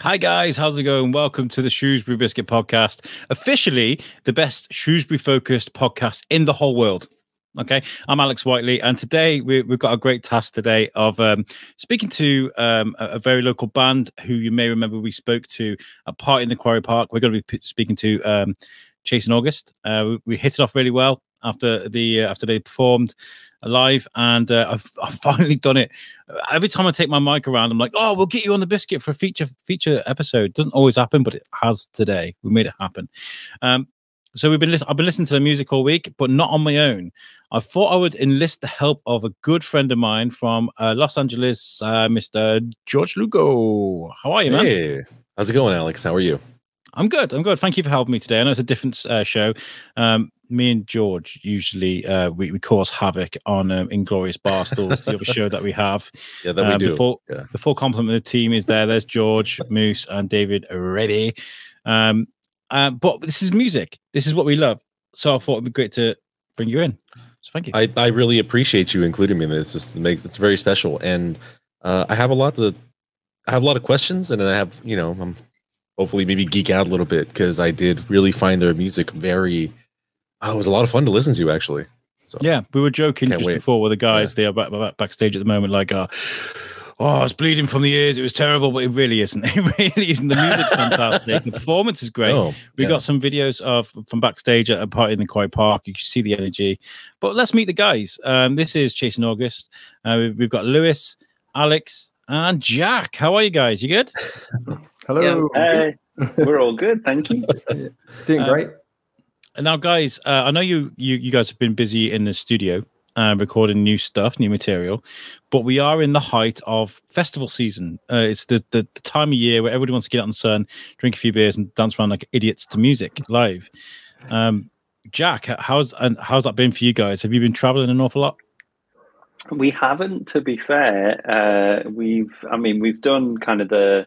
Hi guys, how's it going? Welcome to the Shrewsbury Biscuit podcast, officially the best Shrewsbury-focused podcast in the whole world. Okay, I'm Alex Whiteley, and today we've got a great task today of speaking to a very local band who you may remember we spoke to at party in the Quarry Park. We're going to be speaking to Chase and August. We hit it off really well after they performed live, and I've finally done it. Every time I take my mic around, I'm like, "Oh, we'll get you on the biscuit for a feature episode." Doesn't always happen, but it has today. We made it happen. So I've been listening to the music all week, but not on my own. I thought I would enlist the help of a good friend of mine from Los Angeles, Mr. George Lugo. How are you, man? Hey, how's it going, Alex? How are you? I'm good. Thank you for helping me today. I know it's a different show. Me and George usually we cause havoc on Inglorious Barstools, the other show that we have. Yeah, that we do. The full complement of the team is there. There's George, Moose, and David ready. But this is music. This is what we love. So I thought it'd be great to bring you in. So thank you. I really appreciate you including me in this. It's very special, and I have a lot of questions, and I have I'm hopefully maybe geek out a little bit because I did really find their music very. It was a lot of fun to listen to, actually. So, yeah, we were joking just before with the guys. They are backstage at the moment, like, oh, it's bleeding from the ears. It was terrible, but it really isn't. It really isn't. The music's fantastic. The performance is great. We got some videos from backstage at a party in the Quarry Park. You can see the energy. But let's meet the guys. This is Chase and August. We've got Lewis, Alex, and Jack. How are you guys? You good? Hello. Yeah, we're all good, thank you. Doing great. Now, guys, I know you guys have been busy in the studio recording new stuff, new material, but we are in the height of festival season. It's the time of year where everybody wants to get out in the sun, drink a few beers, and dance around like idiots to music live. Jack, how's that been for you guys? Have you been traveling an awful lot? We haven't, to be fair. We've done kind of the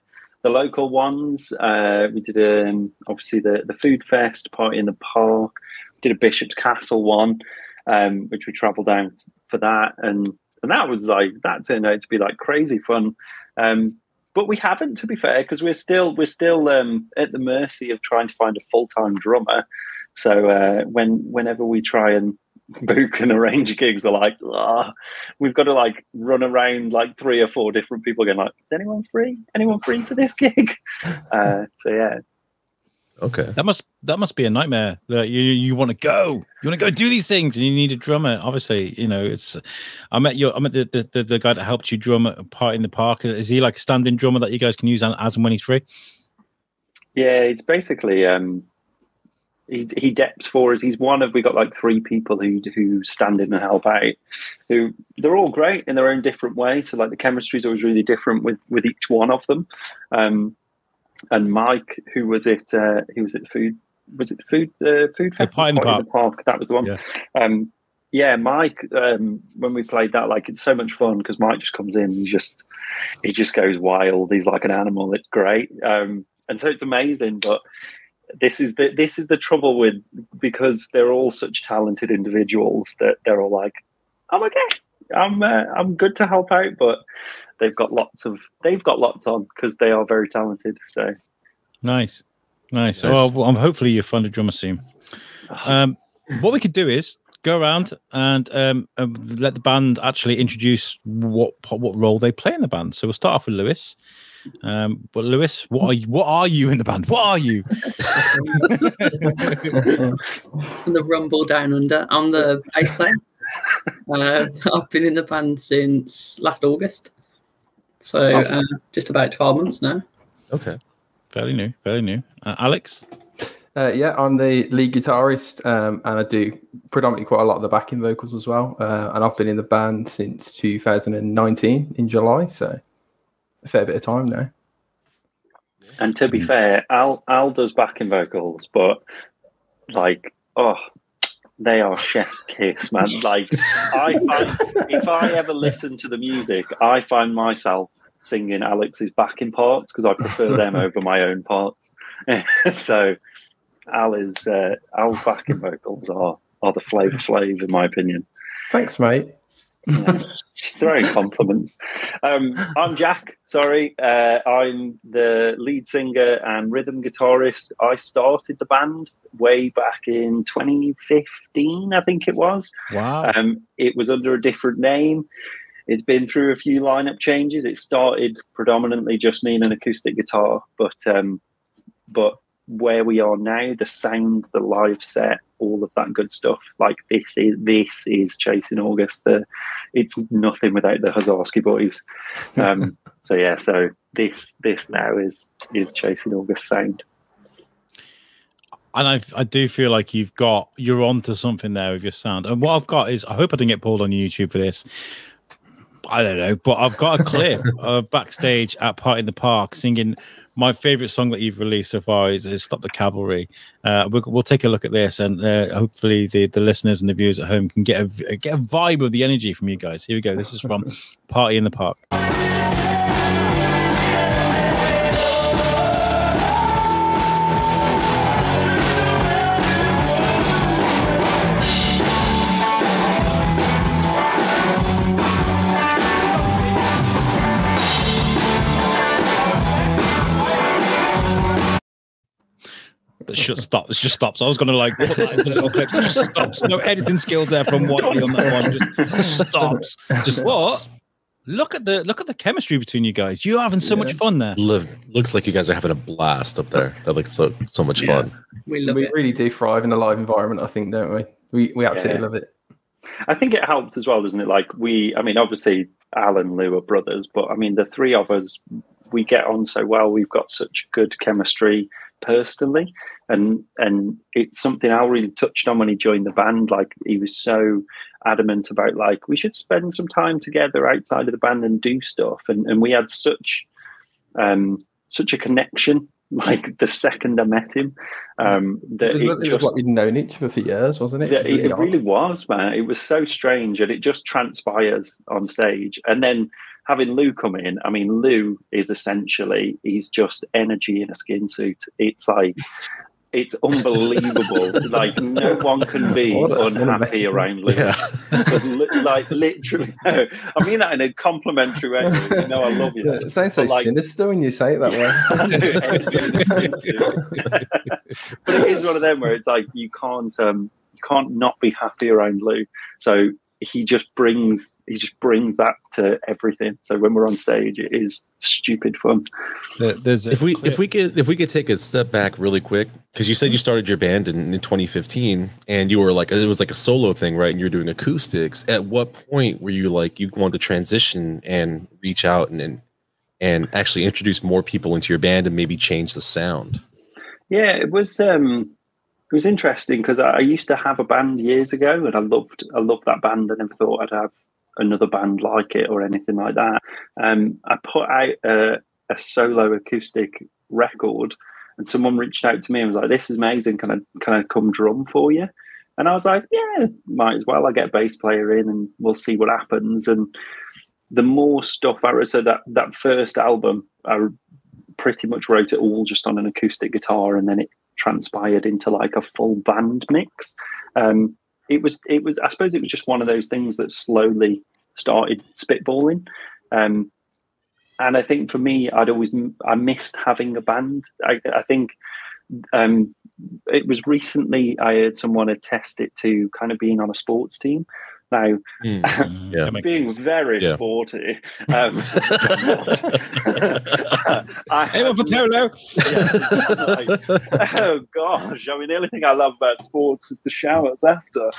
local ones. We did obviously the food fest party in the park. We did a Bishop's Castle one, which we travelled down for that, and that was that turned out to be like crazy fun. But we haven't, to be fair, because we're still at the mercy of trying to find a full-time drummer. So whenever we try and book and arrange gigs, are like, we've got to like run around like 3 or 4 different people going like, is anyone free for this gig? So yeah, okay, that must be a nightmare. That you want to go do these things, and you need a drummer. Obviously, it's I met the guy that helped you drum at a party in the park. Is he like a stand-in drummer that you guys can use as and when he's free? Yeah, he's basically he deps for us. He's one of, we got like 3 people who stand in and help out, who they're all great in their own different way. So like the chemistry is always really different with each one of them. And Mike, who was it? He was at food festival in the park. That was the one. Yeah. Mike. When we played that, like, it's so much fun because Mike just comes in, he just goes wild. He's like an animal. It's great. And so it's amazing, but. This is the trouble with, because they're all such talented individuals that they're all like, I'm okay, I'm good to help out, but they've got lots on because they are very talented. So nice. Well, hopefully you find a drummer soon. What we could do is go around and let the band actually introduce what role they play in the band. So we'll start off with Lewis. But Lewis, what are you in the band? What are you? The Rumble Down Under. I'm the bass player. I've been in the band since last August, so just about 12 months now. Okay, fairly new. Alex? Yeah, I'm the lead guitarist, and I do predominantly quite a lot of the backing vocals as well. And I've been in the band since 2019 in July, so a fair bit of time now. And to be fair, Al does backing vocals, but like, they are chef's kiss, man. Like, if I ever listen to the music, I find myself singing Alex's backing parts because I prefer them over my own parts. So Al's backing vocals are the Flavor Flav, in my opinion. Thanks, mate. Yeah. Just throwing compliments. I'm Jack. Sorry, I'm the lead singer and rhythm guitarist. I started the band way back in 2015, I think it was. Wow. It was under a different name. It's been through a few lineup changes. It started predominantly just me and an acoustic guitar, but where we are now, the sound, the live set, all of that good stuff, like this is Chasing August. It's nothing without the Hazarski boys. So this now is Chasing August sound. And I do feel like you're onto something there with your sound. And what I've got is, I hope I didn't get pulled on YouTube for this. I don't know, but I've got a clip of backstage at Party in the Park singing my favorite song that you've released so far is Stop the Cavalry. We'll take a look at this, and hopefully the listeners and the viewers at home can get a vibe of the energy from you guys. Here we go. This is from Party in the Park. It just stops. I was going to like put that into little clips. It just stops. No editing skills there from Whiteley on that one. Just stops. Just what? Look at the chemistry between you guys. You're having so much fun there. Looks like you guys are having a blast up there. That looks so much fun. We really do thrive in a live environment, I think, don't we? We absolutely love it. I think it helps as well, doesn't it? Like obviously Al and Lou are brothers, but I mean the three of us, we get on so well. We've got such good chemistry personally, and it's something Al really touched on when he joined the band. Like, he was so adamant about, like, we should spend some time together outside of the band and do stuff, and we had such a connection, like, the second I met him, that it was like we'd known each other for years, wasn't it? It really was, man. It was so strange, and it just transpires on stage. And then having Lou come in, I mean, Lou is essentially, he's just energy in a skin suit. It's like, it's unbelievable. Like, no one can be unhappy around Lou. Yeah. Like, literally, no. I mean that in a complimentary way. You know, I love you. It sounds so sinister when you say it that way. But it is one of them where it's like, you can't not be happy around Lou. So he just brings that to everything. So when we're on stage, it is stupid fun. If we could take a step back really quick, because you said you started your band in 2015, and you were like, it was like a solo thing, right? And you're doing acoustics. At what point were you like, you wanted to transition and reach out and actually introduce more people into your band and maybe change the sound? Yeah, it was interesting because I used to have a band years ago, and I loved that band. I never thought I'd have another band like it or anything like that. I put out a solo acoustic record, and someone reached out to me and was like, "This is amazing. Can I come drum for you?" And I was like, "Yeah, might as well. I get a bass player in, and we'll see what happens." And the more stuff I wrote, so that first album, I pretty much wrote it all just on an acoustic guitar, and then it transpired into like a full band mix. It was I suppose it was just one of those things that slowly started spitballing, and I think for me, I missed having a band. I think it was recently I heard someone attest it to kind of being on a sports team. Now, being very sporty, anyone for polo? Oh gosh! I mean, the only thing I love about sports is the showers after.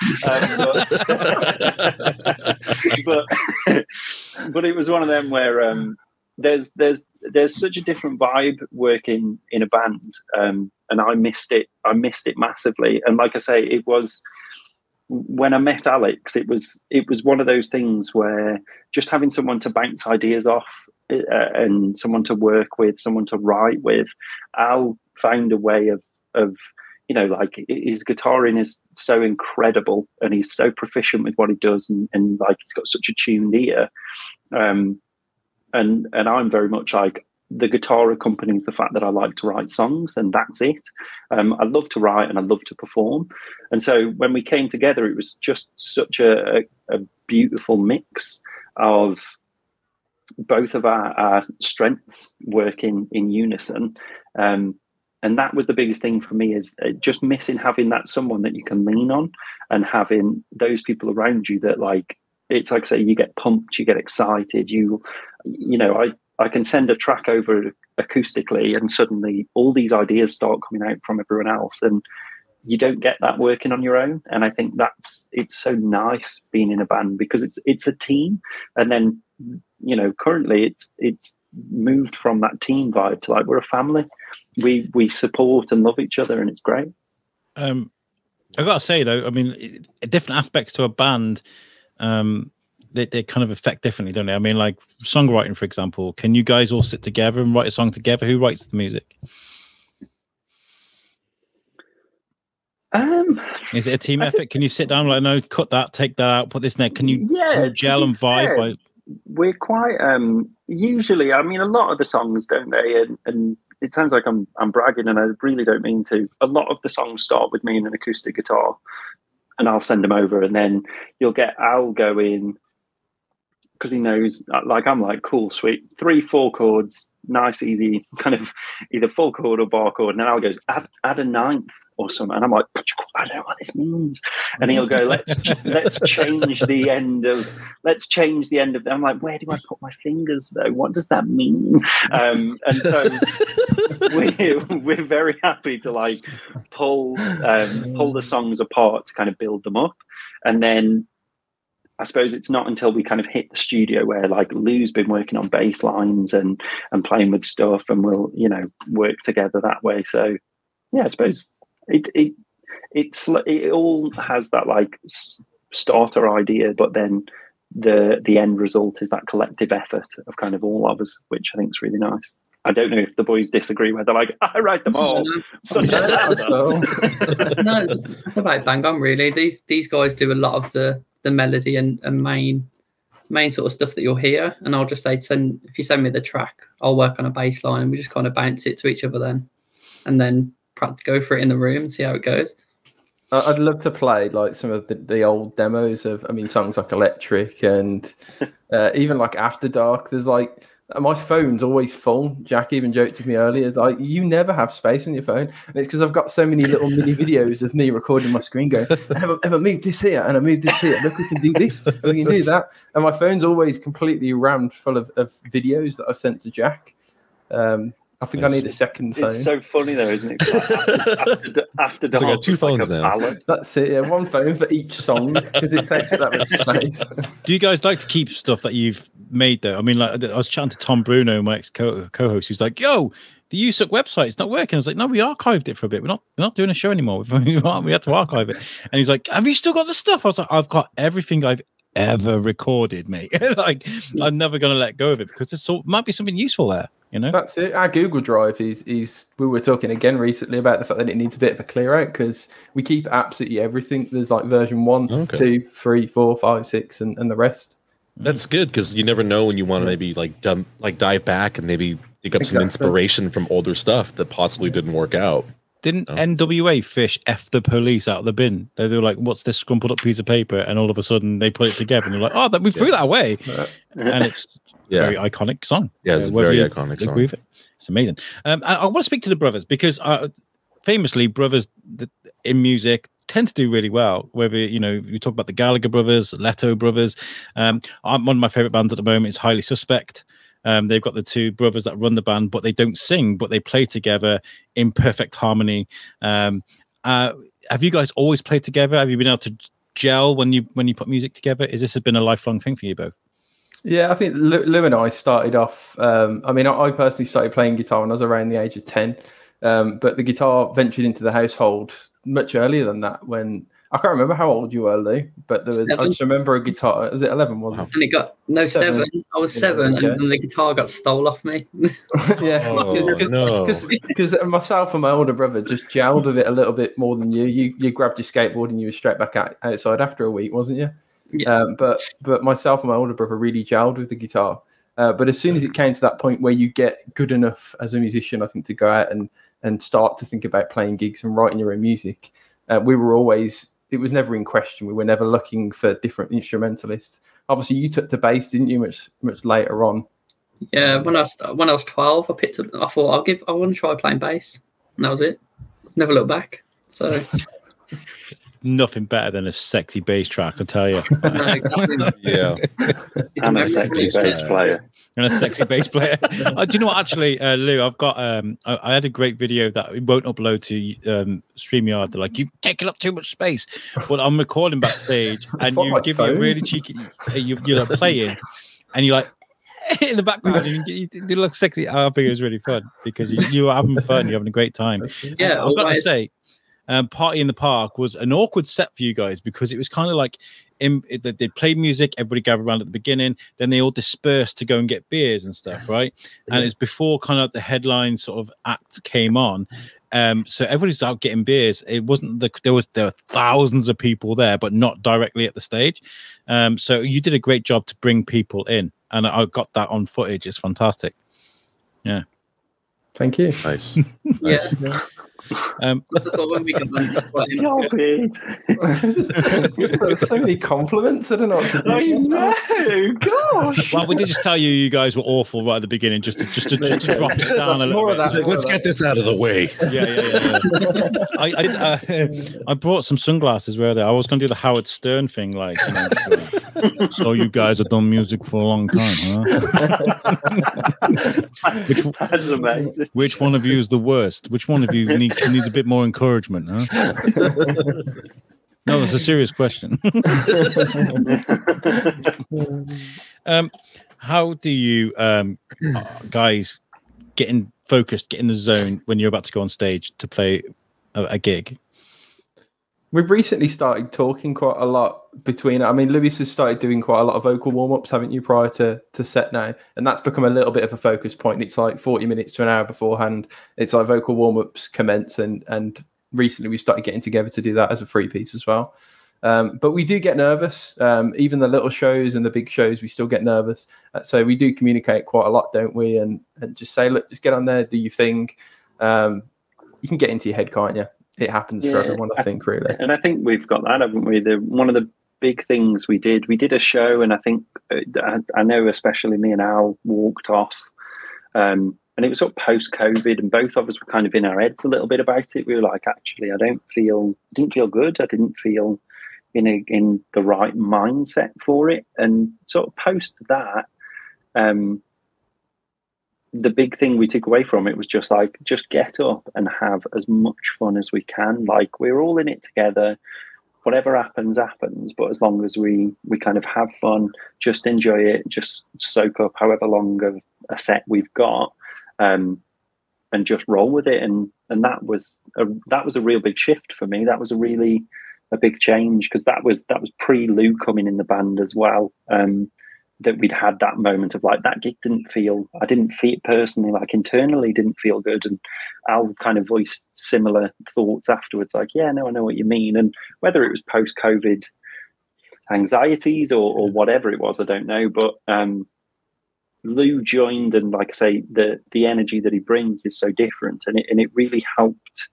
But it was one of them where there's such a different vibe working in a band, and I missed it. I missed it massively. And like I say, it was. When I met Alex, it was one of those things where just having someone to bounce ideas off and someone to work with, someone to write with, Al found a way of like, his guitaring is so incredible and he's so proficient with what he does, and like, he's got such a tuned ear, and I'm very much like, the guitar accompanies the fact that I like to write songs, and that's it. I love to write and I love to perform. And so when we came together, it was just such a beautiful mix. of both of our strengths working in unison. And that was the biggest thing for me, is just missing having that someone that you can lean on, and having those people around you that, like, it's like, say, you get pumped, you get excited, you know, I can send a track over acoustically and suddenly all these ideas start coming out from everyone else, and you don't get that working on your own. And I think it's so nice being in a band, because it's a team. And then, you know, currently it's moved from that team vibe to, like, we're a family. We support and love each other, and it's great. I gotta say though, I mean, different aspects to a band, they kind of affect differently, don't they? I mean, like songwriting, for example. Can you guys all sit together and write a song together? Who writes the music? Is it a team effort? Can you sit down, like, no, cut that, take that out, put this in there? Can you gel and vibe? We're quite usually, I mean, a lot of the songs, don't they? And it sounds like I'm bragging, and I really don't mean to. A lot of the songs start with me and an acoustic guitar, and I'll send them over, and then I'll go in, because he knows, like, I'm like, cool, sweet, 3-4 chords, nice, easy, kind of either full chord or bar chord, and then I'll go, add a ninth or something, and I'm like, I don't know what this means, and he'll go, let's change the end of, I'm like, where do I put my fingers though? What does that mean? And so we're very happy to, like, pull the songs apart to kind of build them up. And then I suppose it's not until we kind of hit the studio where, like, Lou's been working on bass lines and playing with stuff, and we'll, you know, work together that way. So yeah, I suppose it all has that, like, starter idea, but then the end result is that collective effort of kind of all of us, which I think is really nice. I don't know if the boys disagree, where they're like, I write them all. That's about bang on, really. These guys do a lot of the melody and main sort of stuff that you'll hear, and I'll just say, if you send me the track, I'll work on a bass line, and we just kind of bounce it to each other then, and then go for it in the room and see how it goes. I'd love to play, like, some of the old demos of, I mean, songs like Electric and even like After Dark. There's, like, my phone's always full. Jack even joked with me earlier, is like, you never have space on your phone, and it's because I've got so many little mini videos of me recording my screen going, have I moved this here, and I moved this here, look, we can do this, we can do that, and my phone's always completely rammed full of videos that I've sent to Jack. I think I need a second phone. It's so funny though, isn't it? After Dark, I got 2 phones now. That's it. Yeah, 1 phone for each song, because it takes that much space. Do you guys like to keep stuff that you've made though? I mean, like, I was chatting to Tom Bruno, my ex co-host, who's like, "Yo, the USUC website is not working." I was like, "No, we archived it for a bit. We're not doing a show anymore. We had to archive it." And he's like, "Have you still got the stuff?" I was like, "I've got everything I've ever recorded, mate." Like, I'm never gonna let go of it, because it might be something useful there. You know, that's it. Our Google Drive is we were talking again recently about the fact that it needs a bit of a clear out, because we keep absolutely everything. There's like version 1, 2, 3, 4, 5, 6, and the rest. That's good, because you never know when you want to maybe dive back and maybe dig up some inspiration from older stuff that possibly didn't work out. Didn't NWA fish F the police out of the bin? They were like, "What's this scrumpled up piece of paper?" And all of a sudden they put it together, and they're like, "Oh, we threw that away." And it's very iconic song. Yeah, it's a very iconic song. It's amazing. I want to speak to the brothers, because famously, brothers in music tend to do really well. Whether, you know, you talk about the Gallagher Brothers, Leto Brothers. One of my favorite bands at the moment is Highly Suspect. They've got the 2 brothers that run the band, but they don't sing, but they play together in perfect harmony. Have you guys always played together? Have you been able to gel when you put music together? Has this been a lifelong thing for you both? Yeah, I think Lou and I started off. I mean, I personally started playing guitar when I was around the age of 10, but the guitar ventured into the household much earlier than that. When I can't remember how old you were, Lou, but there was. 7. I just remember a guitar. Was it 11? Wasn't it? And it got 7. I was 7, and the guitar got stole off me. Yeah, because myself and my older brother just gelled with it a little bit more than you. You grabbed your skateboard and you were straight back outside after a week, wasn't you? Yeah. But myself and my older brother really gelled with the guitar. But as soon as it came to that point where you get good enough as a musician, I think, to go out and start to think about playing gigs and writing your own music, we were always. It was never in question. We were never looking for different instrumentalists. obviously you took to bass, didn't you? Much later on. Yeah, when I was 12, I thought I want to try playing bass, and that was it. Never looked back. So nothing better than a sexy bass track, I tell you. Yeah, I'm a sexy bass player. And a sexy bass player. Do you know what? Actually, Lou, I've got. I had a great video that it won't upload to StreamYard. They're like, you've taken up too much space. But I'm recording backstage, and you give me a really cheeky. You're like playing, and you're like in the background. You look sexy. I think it was really fun because you were having fun. You're having a great time. Yeah, I've got to say. Party in the Park was an awkward set for you guys because it was kind of like they played music, everybody gathered around at the beginning, then they all dispersed to go and get beers and stuff, right? And it's before kind of the headline sort of act came on. So everybody's out getting beers. It wasn't there were thousands of people there, but not directly at the stage. So you did a great job to bring people in, and I got that on footage. It's fantastic. Yeah. Thank you. Nice. Nice. Yeah. When we got Stop it. There's so many compliments. I don't know what to do. I know. Gosh. Well, we did just tell you guys were awful right at the beginning, just to drop it down a little bit. Like, let's get this out of the way. Yeah. I brought some sunglasses. Where I was going to do the Howard Stern thing, like. So you guys have done music for a long time, huh? That's amazing. Which one of you is the worst? Which one of you needs a bit more encouragement, huh? No, that's a serious question. How do you guys get focused, get in the zone when you're about to go on stage to play a gig? We've recently started talking quite a lot between. I mean, Lewis has started doing quite a lot of vocal warm-ups, haven't you, prior to set now? And that's become a little bit of a focus point. It's like 40 minutes to an hour beforehand. It's like vocal warm-ups commence, and recently we started getting together to do that as a free piece as well. But we do get nervous. Even the little shows and the big shows, we still get nervous. So we do communicate quite a lot, don't we? And just say, look, just get on there, do your thing. You can get into your head, can't you? It happens for everyone, I think, really. And I think we've got that, haven't we? One of the big things we did a show, and I think I know especially me and Al walked off, and it was sort of post-COVID, and both of us were kind of in our heads a little bit about it. We were like, actually, I didn't feel good. I didn't feel in the right mindset for it, and sort of post that. The big thing we took away from it was just get up and have as much fun as we can. Like, we're all in it together. Whatever happens, happens. But as long as we kind of have fun, just enjoy it, just soak up however long of a set we've got, and just roll with it. And that was a real big shift for me. That was a big change, because that was pre Lou coming in the band as well. That we'd had that moment of like, that gig I didn't feel it personally, like internally didn't feel good. And Al kind of voiced similar thoughts afterwards, like, yeah, no, I know what you mean. And whether it was post-COVID anxieties or whatever it was, I don't know. But Lou joined, and like I say, the energy that he brings is so different, and it really helped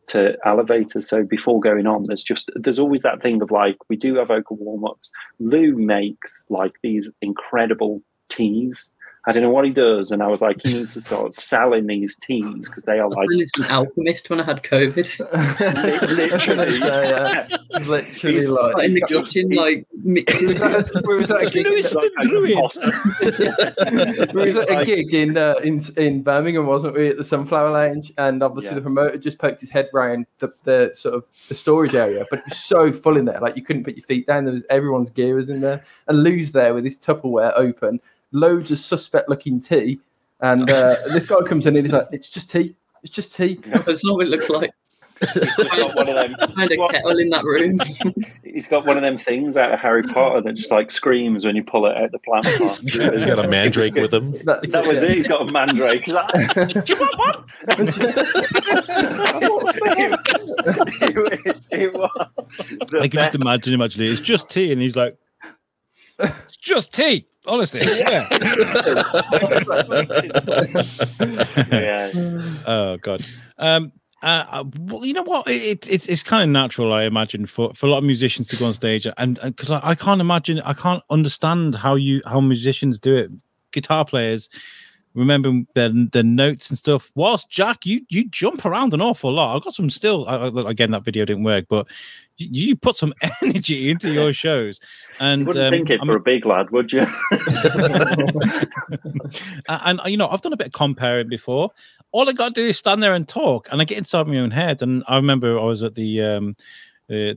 to elevate us. So before going on, there's always that thing of like, we do have vocal warm-ups. Lou makes like these incredible teas. I don't know what he does, and I was like, he needs to start selling these teas, because they are like an alchemist when I had COVID. Literally, literally, he's like in the kitchen, like mixing. Where was that a gig? We was at a gig in Birmingham, wasn't we, at the Sunflower Lounge? And obviously the promoter just poked his head round the sort of the storage area, but it was so full in there, like you couldn't put your feet down. Everyone's gear was in there, and Lou's there with his Tupperware open. Loads of suspect-looking tea, and this guy comes in and he's like, "It's just tea. It's just tea." That's not what it looks like. He's got one of them. Kind of kettle in that room. He's got one of them things out of Harry Potter that just like screams when you pull it out the plant. He's got a mandrake with him. That was it. He's got a mandrake. Do you want one? It was. I can just imagine him actually. It's just tea, and he's like, "It's just tea." Honestly, yeah. Yeah. Oh God. Well, you know what? It's kind of natural, I imagine, for a lot of musicians to go on stage, and because I can't imagine, I can't understand how musicians do it. Guitar players remember the notes and stuff. Whilst Jack, you jump around an awful lot. I've got some still. Again, that video didn't work, but you put some energy into your shows. And you wouldn't think it for a big lad, would you? And you know, I've done a bit of comparing before. All I got to do is stand there and talk, and I get inside my own head. And I remember I was at the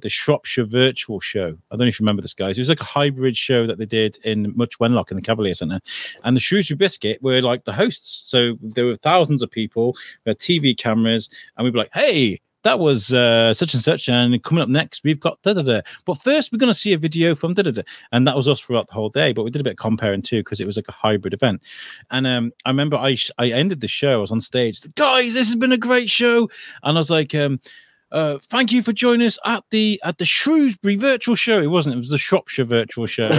Shropshire Virtual Show. I don't know if you remember this, guys. It was like a hybrid show that they did in Much Wenlock in the Cavalier Centre, and the Shrewsbury Biscuit were like the hosts. So there were thousands of people, we had TV cameras, and we'd be like, "Hey, that was such and such, and coming up next, we've got da da da. But first, we're going to see a video from da da da." And that was us throughout the whole day. But we did a bit of comparing too, because it was like a hybrid event. And I remember I ended the show. I was on stage. "Guys, this has been a great show," and I was like, "Thank you for joining us at the Shrewsbury Virtual Show." It wasn't. It was the Shropshire Virtual Show.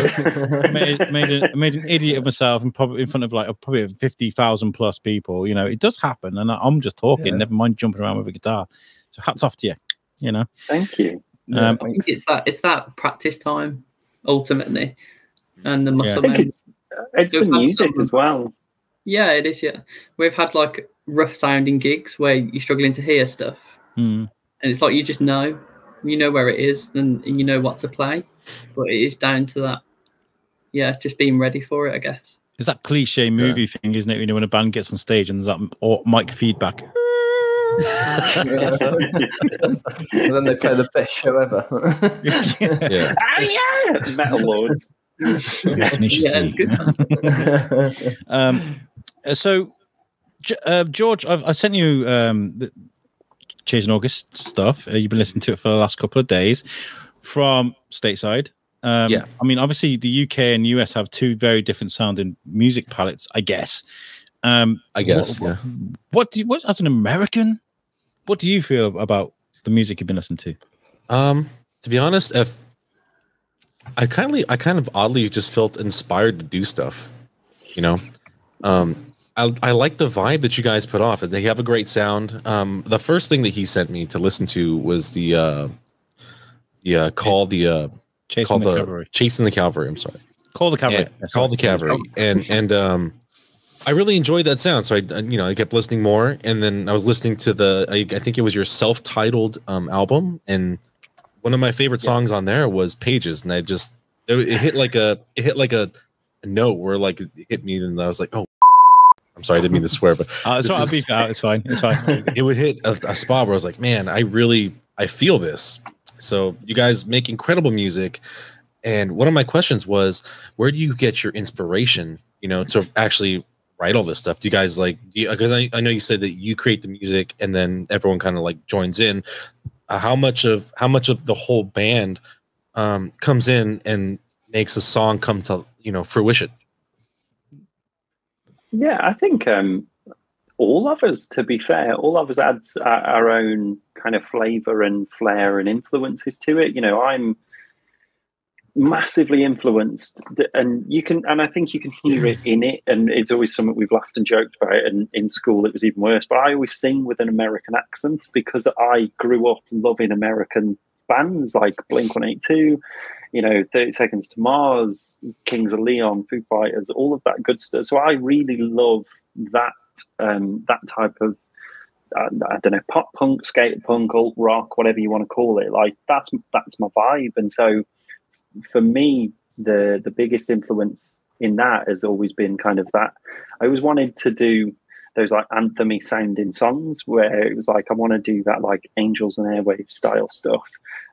made an idiot of myself, and probably in front of like probably 50,000 plus people. You know, it does happen, and I'm just talking. Yeah. Never mind jumping around with a guitar. So hats off to you. You know. Thank you. I think it's that practice time ultimately, and the muscle. I think it's the music as well. Yeah, it is. Yeah, we've had like rough sounding gigs where you're struggling to hear stuff. Mm. And it's like you know where it is, and you know what to play. But it is down to that, just being ready for it, I guess. It's that cliche movie thing, isn't it? You know, when a band gets on stage and there's that mic feedback. And then they play the best show ever. Yeah. Oh yeah, Metal Lords. So, George, I sent you Chasing August stuff. You've been listening to it for the last couple of days from stateside. I mean, obviously the UK and US have two very different sounding music palettes, I guess. What as an American, what do you feel about the music you've been listening to? To be honest, I kind of oddly just felt inspired to do stuff, you know. I like the vibe that you guys put off. They have a great sound. The first thing that he sent me to listen to was the Chasing the Cavalry. I'm sorry. Call the Cavalry. Call the Cavalry. And I really enjoyed that sound. So I kept listening more, and then I was listening to I think it was your self-titled album, and one of my favorite songs on there was Pages, and it hit like a note where like it hit me, and I was like, oh. I'm sorry, I didn't mean to swear, but I'll beep it out. It's fine. It's fine. It would hit a spot where I was like, man, I feel this. So you guys make incredible music. And one of my questions was, where do you get your inspiration, to actually write all this stuff? Do you guys because I know you said that you create the music and then everyone kind of like joins in. How much of the whole band comes in and makes a song come to, fruition? Yeah, I think all of us, to be fair, all of us adds our own kind of flavor and flair and influences to it. I'm massively influenced, and I think you can hear it in it, and it's always something we've laughed and joked about, and in school it was even worse, but I always sing with an American accent because I grew up loving American bands like Blink-182, 30 Seconds to Mars, Kings of Leon, Foo Fighters, all of that good stuff. So I really love that type of I don't know, pop punk, skate punk, alt rock, whatever you want to call it. Like that's my vibe. And so for me, the biggest influence in that has always been kind of that. I always wanted to do those like anthem-y sounding songs where it was like I want to do that like Angels and Airwaves style stuff.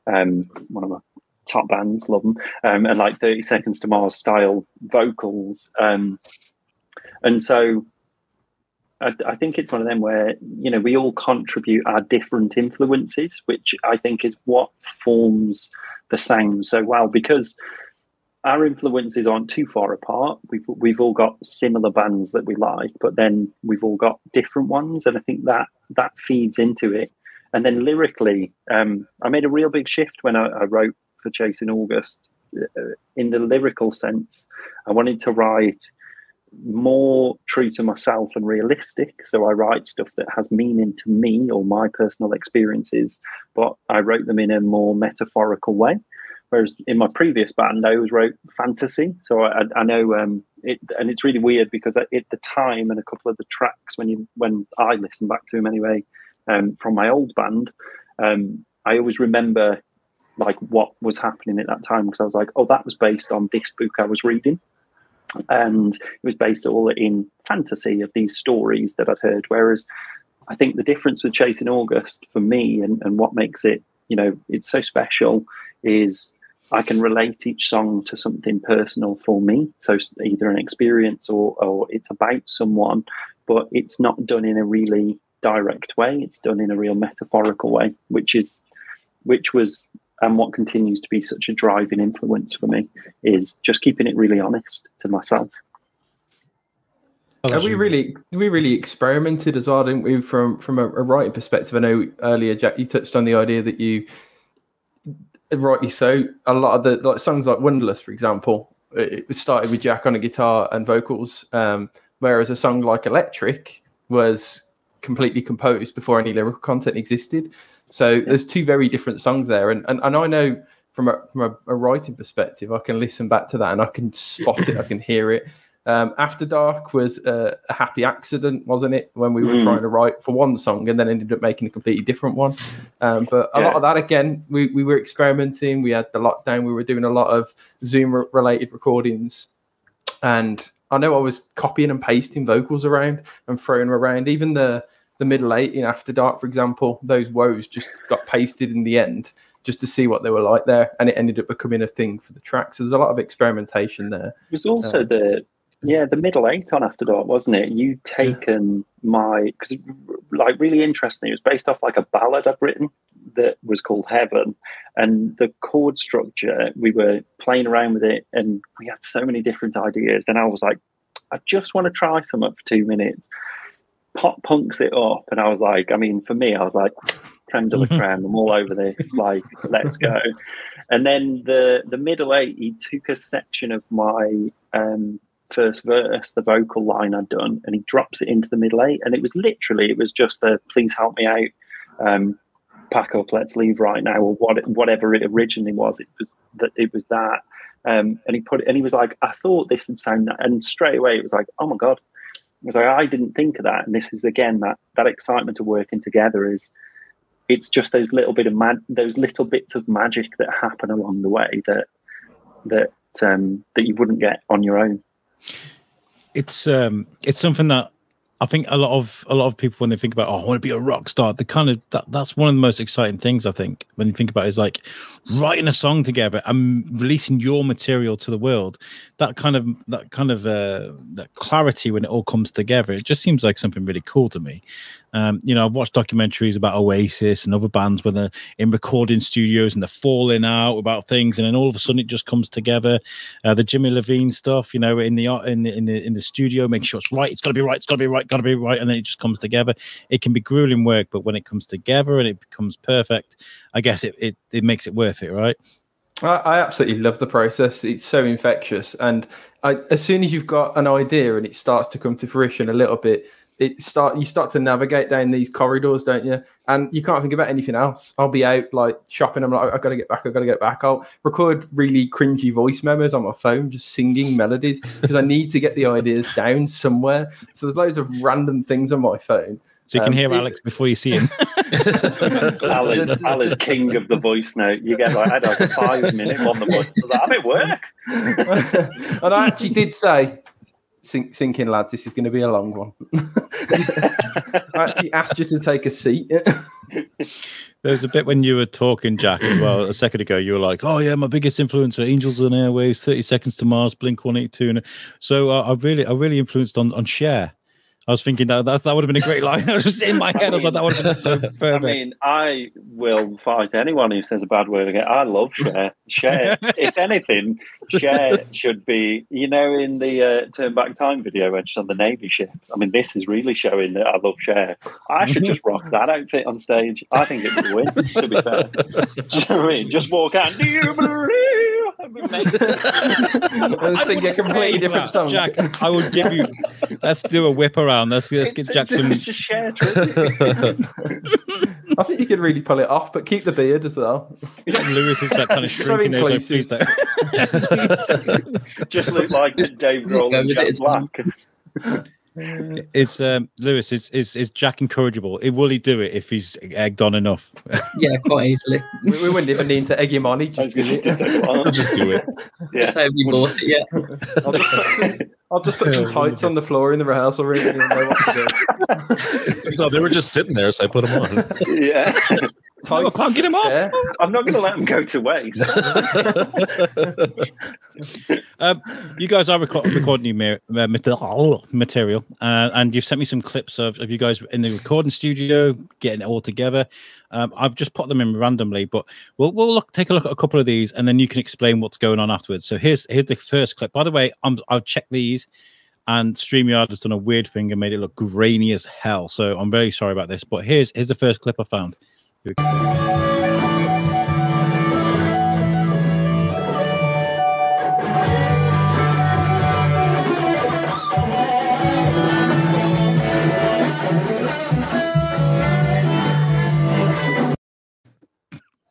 One of my top bands, love them, and like 30 Seconds to Mars style vocals. And so I think it's one of them where, we all contribute our different influences, which I think is what forms the sound so well, because our influences aren't too far apart. We've all got similar bands that we like, but then we've all got different ones. And I think that feeds into it. And then lyrically, I made a real big shift when I wrote for Chasing August. In the lyrical sense, I wanted to write more true to myself and realistic. So I write stuff that has meaning to me or my personal experiences, but I wrote them in a more metaphorical way. Whereas in my previous band, I always wrote fantasy. So I know it, and it's really weird because at the time and a couple of the tracks when I listen back to them anyway, from my old band, I always remember like what was happening at that time, because I was like, oh, that was based on this book I was reading. And it was based all in fantasy of these stories that I'd heard. Whereas I think the difference with Chasing August for me and what makes it, it's so special is I can relate each song to something personal for me. So either an experience or it's about someone, but it's not done in a really direct way. It's done in a real metaphorical way, which was and what continues to be such a driving influence for me is just keeping it really honest to myself. We really experimented as well, didn't we? From a writing perspective, I know earlier, Jack, you touched on the idea that you, rightly so, a lot of the songs like Wonderless, for example, it started with Jack on a guitar and vocals, whereas a song like Electric was completely composed before any lyrical content existed. So there's two very different songs there, and I know from a writing perspective, I can listen back to that and I can spot it, I can hear it. After Dark was a happy accident, wasn't it? When we were trying to write for one song and then ended up making a completely different one. But a lot of that, again, we were experimenting. We had the lockdown. We were doing a lot of Zoom-related recordings. And I know I was copying and pasting vocals around and throwing them around. Even the middle eight in After Dark, for example, those woes just got pasted in the end just to see what they were like there. And it ended up becoming a thing for the track. So there's a lot of experimentation there. It was also the middle eight on After Dark, wasn't it? You'd taken because like really interesting, it was based off like a ballad I'd written that was called Heaven, and the chord structure, we were playing around with it and we had so many different ideas. Then I was like, I just want to try something for 2 minutes. Pop punks it up, and I was like, I mean, for me, I was like, creme de la creme, I'm all over this, like, let's go. And then the middle eight, he took a section of my first verse, the vocal line I'd done, and he drops it into the middle eight, and it was just the please help me out, pack up, let's leave right now, or whatever it originally was. It was that, and he was like, I thought this would sound that, and straight away it was like, oh my god. I was like, I didn't think of that, and this is again that excitement of working together is, it's just those little bits of magic that happen along the way that you wouldn't get on your own. It's something that I think a lot of people, when they think about, I want to be a rock star, that's one of the most exciting things, I think, when you think about it, is like writing a song together and releasing your material to the world. That clarity when it all comes together, it just seems like something really cool to me. I've watched documentaries about Oasis and other bands where they're in recording studios and they're falling out about things, and then all of a sudden it just comes together. The Jimmy Levine stuff, in the studio, make sure it's right. It's got to be right. It's got to be right, and then it just comes together. It can be grueling work, but when it comes together and it becomes perfect, I guess it makes it worth it, right? I absolutely love the process. It's so infectious, and as soon as you've got an idea and it starts to come to fruition a little bit, you start to navigate down these corridors, don't you? And you can't think about anything else. I'll be out like shopping. I'm like, I've got to get back. I'll record really cringy voice memos on my phone, just singing melodies because I need to get the ideas down somewhere. So there's loads of random things on my phone. So you can hear Alex before you see him. Al is king of the voice note. You get like, I had like a 5-minute on the voice. I was like, I'm at work. And I actually did say, sinking lads, this is going to be a long one. I actually asked you to take a seat. There's a bit when you were talking, Jack, as well, a second ago. You were like, "Oh yeah, my biggest influence are Angels on Airwaves, 30 Seconds to Mars, Blink-182." And so I really influenced on Cher. I was thinking that would have been a great line. I was just in my head. I was like, that would have been so perfect. I mean, I will fight anyone who says a bad word again. I love Cher. Cher, if anything, Cher should be, in the Turn Back Time video when she's on the Navy ship. I mean, this is really showing that I love Cher. I should just rock that outfit on stage. I think it would win, to be fair. Do you know what I mean? Just walk out. Do you believe? Sing a completely different song. Jack, I would give you. Let's do a whip around. Let's get Jack some. It's a Cher trick. I think you could really pull it off, but keep the beard as well. Lewis is like kind of shrinking there, so please don't. Just look like Dave Grohl and Jack Black. Is Lewis is Jack incorrigible? Will he do it if he's egged on enough? Yeah, quite easily. We wouldn't even need to egg him on. He'd just do it. We'll just do it. Yeah. Just say we bought it, yeah. I'll just put some tights on the floor in the rehearsal room and you'll know what to do. So they were just sitting there, so I put them on. Yeah. No, I can't get him off. Yeah. I'm not going to let them go to waste. You guys are recording new material, and you've sent me some clips of you guys in the recording studio getting it all together. I've just put them in randomly, but we'll take a look at a couple of these, and then you can explain what's going on afterwards. So here's the first clip. By the way, I've checked these, and StreamYard has done a weird thing and made it look grainy as hell. So I'm very sorry about this, but here's the first clip I found. Here we go.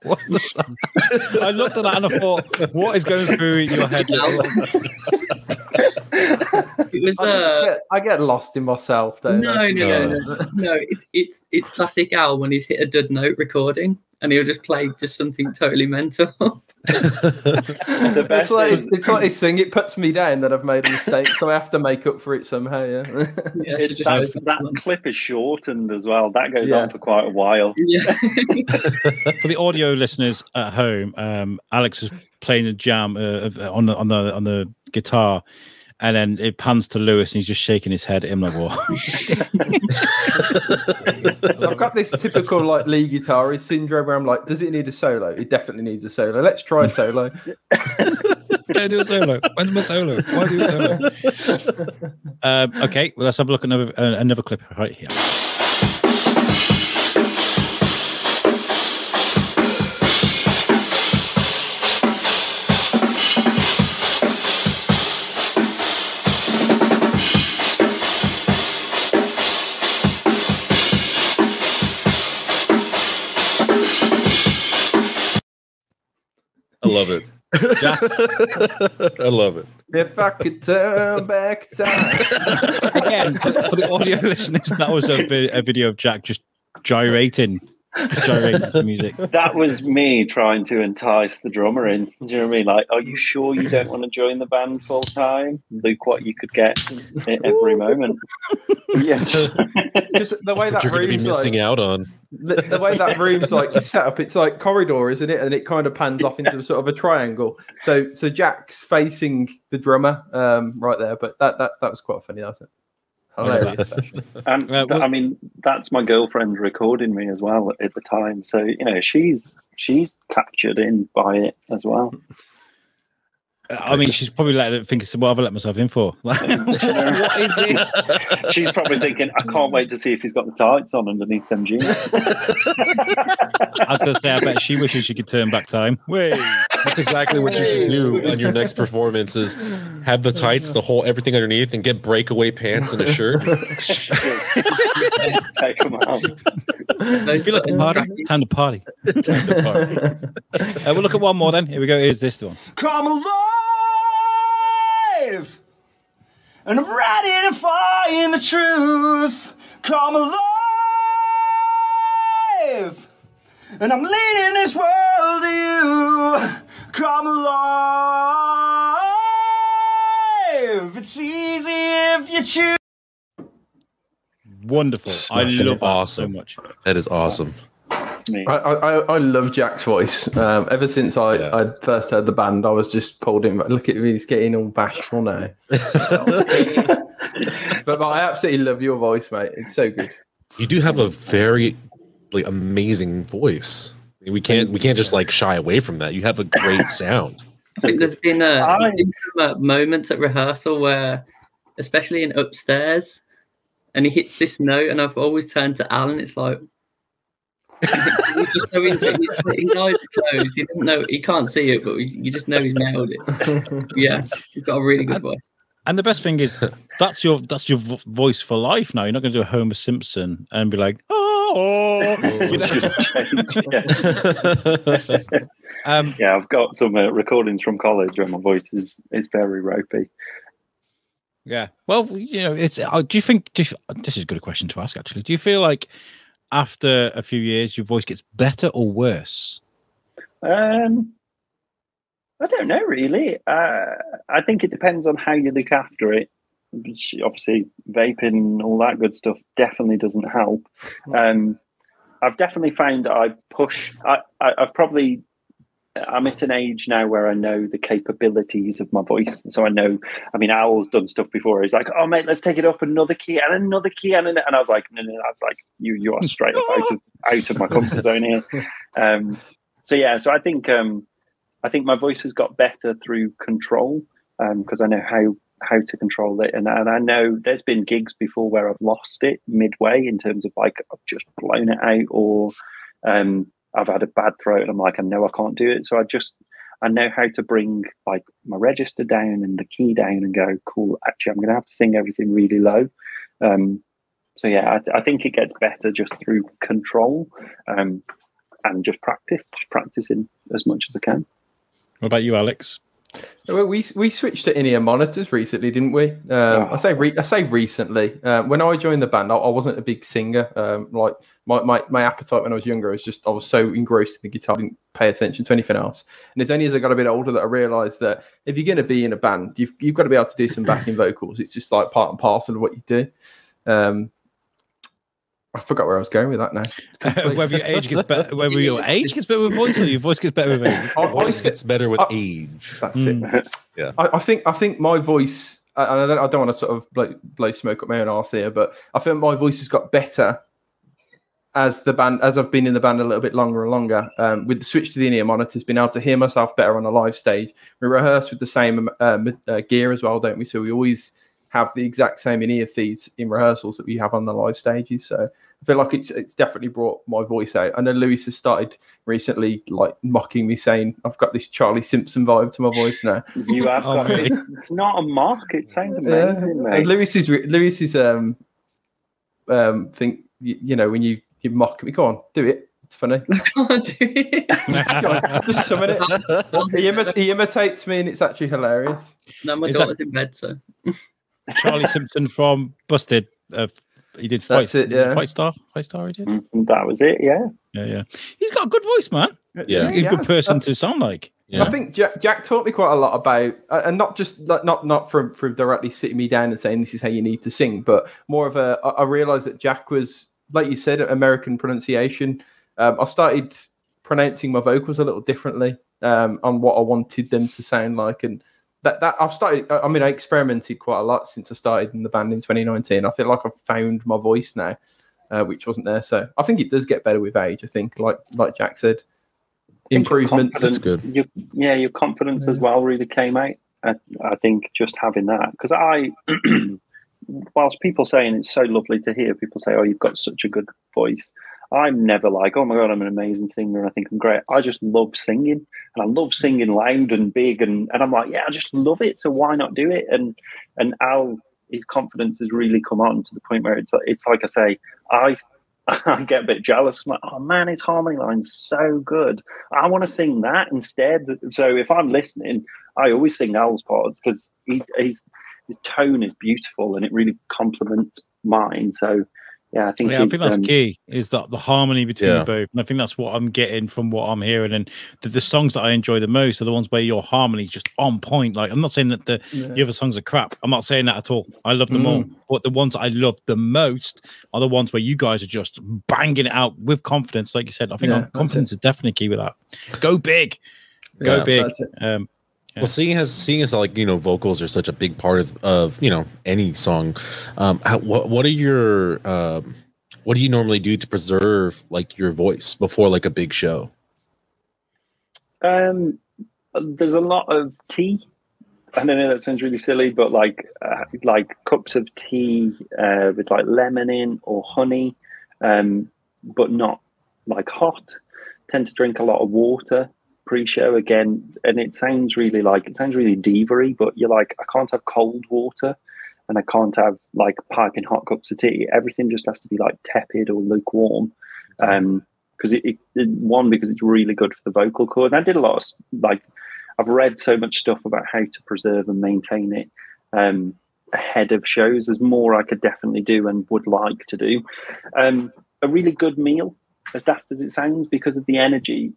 What was that? I looked at that and I thought, what is going through your head? It was I get lost in myself, don't I? No. It's classic Al when he's hit a dud note recording and he'll just play just something totally mental. It's like this thing. It puts me down that I've made a mistake, so I have to make up for it somehow. Yeah. That clip is shortened as well. That goes on for quite a while. Yeah. For the audio listeners at home, Alex is playing a jam on the guitar, and then it pans to Lewis, and he's just shaking his head at him like, "What?" I've got this typical like lead guitarist syndrome where I'm like, "Does it need a solo? It definitely needs a solo. Let's try a solo." Don't do a solo. When's my solo? Why do a solo? Okay, well, let's have a look at another clip right here. I love it. I love it. If I could turn back time. Again, for the audio listeners, that was a video of Jack just gyrating to music. That was me trying to entice the drummer in. Do you know what I mean? Like, are you sure you don't want to join the band full time? Look what you could get at every moment. Yeah, just the way that you're going to be missing out on. The way that room's like set up, it's like corridor, isn't it? And it kind of pans off into sort of a triangle. So Jack's facing the drummer right there, but that was quite funny, wasn't it? And I mean, that's my girlfriend recording me as well at the time. So you know, she's captured in by it as well. I mean, she's probably thinking, what have I let myself in for? What is this? She's probably thinking, I can't wait to see if he's got the tights on underneath them jeans. I was going to say, I bet she wishes she could turn back time. Wait. That's exactly what you should do on your next performance: is have the tights, the whole everything underneath, and get breakaway pants and a shirt. Take them out. I feel like a party. Time to party. We'll look at one more then. Here we go. Here's this one. Come alive, and I'm ready to find the truth. Come alive, and I'm leading this world to you. Come alive, it's easy if you choose. Wonderful. I love that so much. That is awesome. I love Jack's voice. Ever since I first heard the band, I was just pulled in. Look at me, he's getting all bashful now. but I absolutely love your voice, mate. It's so good. You do have a very amazing voice. We can't just like shy away from that. You have a great sound. I think there's been some moments at rehearsal where, especially in Upstairs, and he hits this note, and I've always turned to Alan. It's like, He's just so into it. His eyes are closed. He doesn't know. He can't see it, but you just know he's nailed it. Yeah, he's got a really good voice. And the best thing is that's your voice for life now. You're not going to do a Homer Simpson and be like, oh, you know? Yeah, I've got some recordings from college where my voice is very ropey. Yeah. Well, you know, it's. Do you think this is a good question to ask? Actually, do you feel like after a few years your voice gets better or worse? I don't know, really. I think it depends on how you look after it. Obviously, vaping and all that good stuff definitely doesn't help. I've definitely found I'm at an age now where I know the capabilities of my voice. So I know, I mean, Owl's done stuff before. He's like, oh, mate, let's take it up another key and another key. And I was like, no, that's like, you are straight up out of my comfort zone here. So I think my voice has got better through control because I know how to control it. And I know there's been gigs before where I've lost it midway in terms of like, I've just blown it out or I've had a bad throat and I'm like, I know I can't do it. So I know how to bring like my register down and the key down and go, cool, actually, I'm going to have to sing everything really low. So yeah, I think it gets better just through control and just practicing as much as I can. What about you, Alex? Well, we switched to in-ear monitors recently, didn't we? I say recently. When I joined the band, I wasn't a big singer. Like my appetite when I was younger I was so engrossed in the guitar, I didn't pay attention to anything else. And it's only as I got a bit older that I realised that if you're going to be in a band, you've got to be able to do some backing vocals. It's just like part and parcel of what you do. I forgot where I was going with that now. Whether your age gets better, whether your age gets better with voice, or your voice gets better with age. Voice gets better with age. That's it. Yeah. I think my voice, and I don't want to sort of blow smoke up my own arse here, but I feel my voice has got better as I've been in the band a little bit longer and longer. With the switch to the in-ear monitors, been able to hear myself better on a live stage. We rehearse with the same gear as well, don't we? So we always have the exact same in-ear feeds in rehearsals that we have on the live stages. So I feel like it's definitely brought my voice out. I know Lewis has started recently like mocking me, saying I've got this Charlie Simpson vibe to my voice now. You have got it. It's not a mock. It sounds amazing, mate. And Lewis's think, you know, when you mock me, go on, do it. It's funny. I can't do it. Just summon it. He imitates me, and it's actually hilarious. No, my daughter's in bed, so. Charlie Simpson from Busted. He did Fight Star. Fight Star. He did. That was it. Yeah. He's got a good voice, man. Yeah, he's a good person to sound like. Yeah. I think Jack taught me quite a lot about, and not just not from directly sitting me down and saying this is how you need to sing, but more of I realized that Jack was, like you said, American pronunciation. I started pronouncing my vocals a little differently on what I wanted them to sound like, and that I've started. I mean, I experimented quite a lot since I started in the band in 2019. I feel like I've found my voice now, which wasn't there. So I think it does get better with age. I think, like Jack said, improvements. That's good. Your confidence as well really came out. I think just having that, because whilst people saying it's so lovely to hear people say, "Oh, you've got such a good voice," I'm never like, "Oh my God, I'm an amazing singer," and I think I'm great. I just love singing, and I love singing loud and big, and I'm like, yeah, I just love it. So why not do it? And Al, his confidence has really come on to the point where it's like I say, I get a bit jealous. I'm like, oh man, his harmony line's so good. I want to sing that instead. So if I'm listening, I always sing Al's parts because his tone is beautiful and it really complements mine. So yeah, I think that's key, is that the harmony between you both. And I think that's what I'm getting from what I'm hearing. And the songs that I enjoy the most are the ones where your harmony is just on point. Like, I'm not saying that the other songs are crap. I'm not saying that at all. I love them all. But the ones I love the most are the ones where you guys are just banging it out with confidence. Like you said, I think confidence is definitely key with that. Go big. Go big. Well, seeing as like, you know, vocals are such a big part of you know, any song, what are your what do you normally do to preserve like your voice before like a big show? There's a lot of tea. I don't know, that sounds really silly, but like cups of tea with like lemon in or honey, but not like hot. Tend to drink a lot of water pre-show again, and it sounds really diva-y, but you're like, I can't have cold water, and I can't have like piping hot cups of tea. Everything just has to be like tepid or lukewarm. Because because it's really good for the vocal cord. And I did a lot of like, I've read so much stuff about how to preserve and maintain it ahead of shows. There's more I could definitely do and would like to do. A really good meal, as daft as it sounds, because of the energy.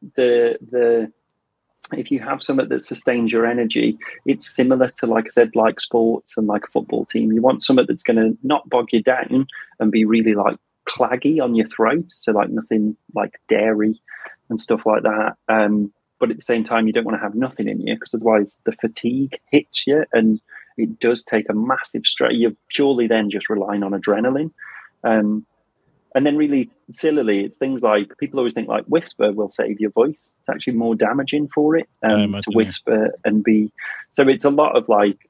If you have something that sustains your energy, it's similar to, like I said, like sports and like a football team. You want something that's going to not bog you down and be really like claggy on your throat, so like nothing like dairy and stuff like that. But at the same time, you don't want to have nothing in you, because otherwise the fatigue hits you, and it does take a massive stress. You're purely then just relying on adrenaline. And then really sillily, it's things like, people always think like whisper will save your voice. It's actually more damaging for it to whisper and be. So it's a lot of like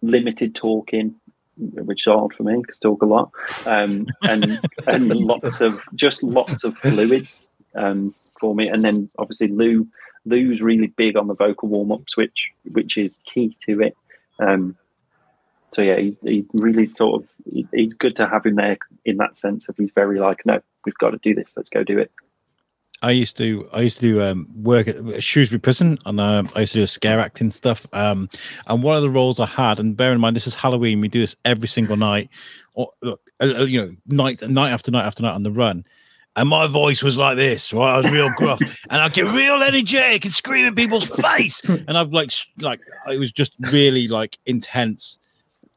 limited talking, which is hard for me because I talk a lot, and lots of fluids for me. And then obviously Lou's really big on the vocal warm-ups, which is key to it. So yeah, he really sort of, he's good to have him there in that sense of, he's very like, no, we've got to do this, let's go do it. I used to work at Shrewsbury Prison, and I used to do scare acting stuff. And one of the roles I had, and bear in mind, this is Halloween, we do this every single night, or night after night after night on the run. And my voice was like this, right? I was real gruff, and I'd get real energetic and scream in people's face, and I'd like it was just really like intense.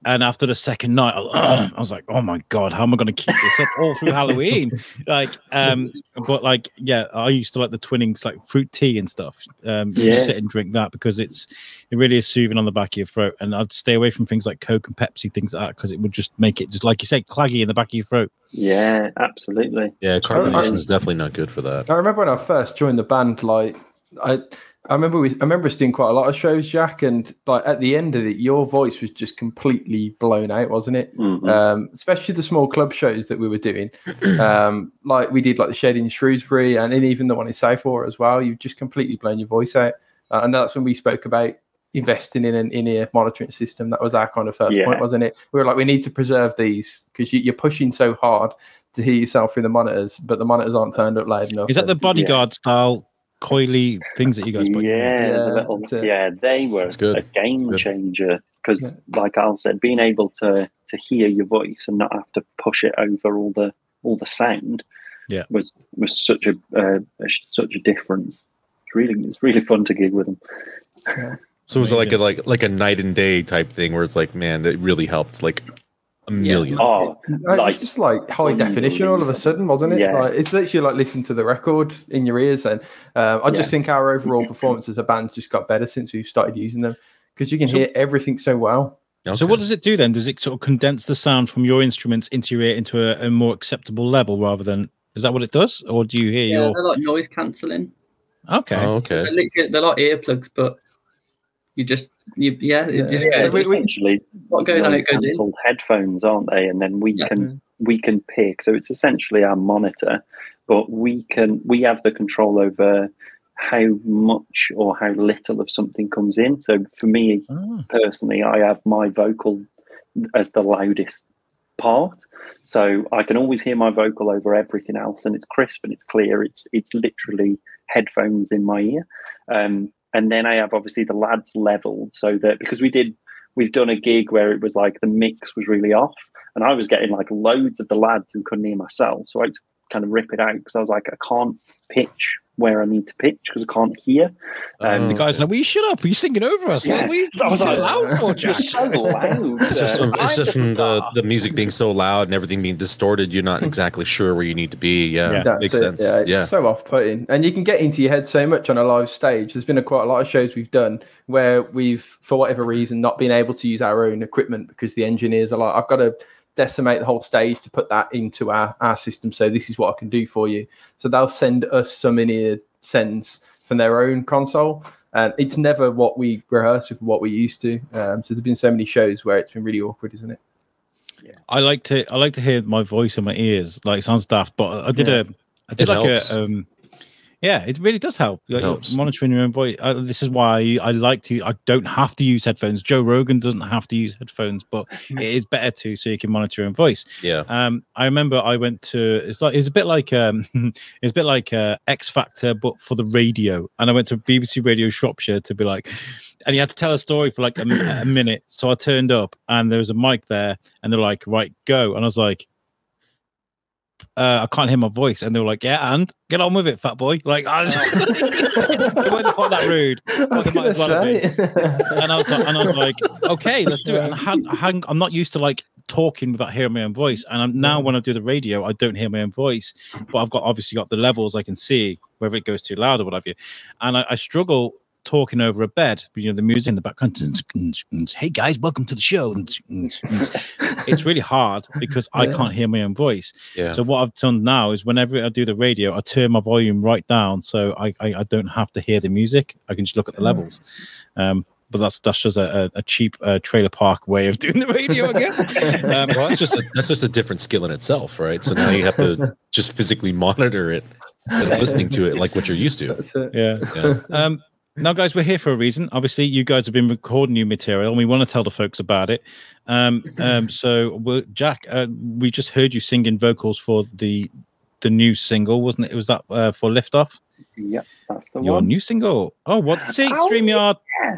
And after the second night, I was like, "Oh my god, how am I going to keep this up all through Halloween?" Like, but like, yeah, I used to like the Twinings, like fruit tea and stuff. Sit and drink that because it really is soothing on the back of your throat. And I'd stay away from things like Coke and Pepsi, things like that, because it would just make it, just like you say, claggy in the back of your throat. Yeah, absolutely. Yeah, carbonation is definitely not good for that. I remember when I first joined the band, like I remember us doing quite a lot of shows, Jack, and like at the end of it, your voice was just completely blown out, wasn't it? Mm-hmm. Especially the small club shows that we were doing. Like we did like the Shed in Shrewsbury, and even the one in Southport as well. You've just completely blown your voice out. And that's when we spoke about investing in an in-ear monitoring system. That was our kind of first point, wasn't it? We were like, we need to preserve these because you're pushing so hard to hear yourself through the monitors, but the monitors aren't turned up loud enough. Is that the Bodyguard style coily things that you guys put? They were a game changer, because like Al said, being able to hear your voice and not have to push it over all the sound was such a difference. It's really fun to gig with them. So was it like a night and day type thing where it's like, man, it really helped like a million. It's just like high definition all of a sudden, wasn't it? Like, it's literally like listening to the record in your ears. And I just think our overall performance as a band just got better since we've started using them, because you can hear everything so well. Okay. So what does it do then? Does it sort of condense the sound from your instruments into your ear into a more acceptable level, rather than, is that what it does? Or do you hear they're like noise cancelling. Okay. Okay. They're like earplugs, but essentially what goes on, it goes in. Headphones, aren't they? And then we can pick. So it's essentially our monitor, but we have the control over how much or how little of something comes in. So for me personally, I have my vocal as the loudest part, so I can always hear my vocal over everything else, and it's crisp and it's clear. It's literally headphones in my ear. And then I have obviously the lads leveled, so that, because we've done a gig where it was like the mix was really off, and I was getting like loads of the lads and couldn't hear myself. So I had to kind of rip it out, because I was like, I can't pitch where I need to pitch because I can't hear. The guy's like, "Will you shut up? Are you singing over us? Yeah. What are you so loud for, Jack?" So loud. It's just from the music being so loud and everything being distorted. You're not exactly sure where you need to be. Yeah, makes sense. Yeah, it's so off-putting, and you can get into your head so much on a live stage. There's been quite a lot of shows we've done where we've, for whatever reason, not been able to use our own equipment because the engineers are like, "I've got to decimate the whole stage to put that into our system, so this is what I can do for you." So they'll send us some in-ear sends from their own console, and it's never what we rehearse with, what we used to. So there's been so many shows where it's been really awkward, isn't it? I like to hear my voice in my ears. Like, it sounds daft, but I did I did It like helps. yeah, it really does help. It helps. Monitoring your own voice. This is why I like to. I don't have to use headphones. Joe Rogan doesn't have to use headphones, but it is better to, so you can monitor your own voice. Yeah. I remember I went to. It's a bit like X Factor, but for the radio. And I went to BBC Radio Shropshire to be like, and you had to tell a story for like a minute. So I turned up, and there was a mic there, and they're like, "Right, go," and I was like, I can't hear my voice, and they were like, "Yeah, and get on with it, fat boy." Like, I was it wasn't quite that rude. And I was like, "Okay, let's do it." And I'm not used to like talking without hearing my own voice, and now when I do the radio, I don't hear my own voice, but I've obviously got the levels I can see whether it goes too loud or whatever. And I struggle talking over a bed, the music in the background. Hey guys, welcome to the show. It's really hard because I can't hear my own voice. Yeah. So what I've done now is whenever I do the radio, I turn my volume right down, so I don't have to hear the music. I can just look at the levels. But that's just a cheap trailer park way of doing the radio, I guess. Well, that's just a different skill in itself, right? So now you have to just physically monitor it instead of listening to it like what you're used to. That's it. Yeah. Now, guys, we're here for a reason. Obviously, you guys have been recording new material, and we want to tell the folks about it. So, Jack, we just heard you singing vocals for the new single, wasn't it? Was that for Liftoff? Yep, that's the Your one. new single. Oh, what? See, StreamYard. Yeah.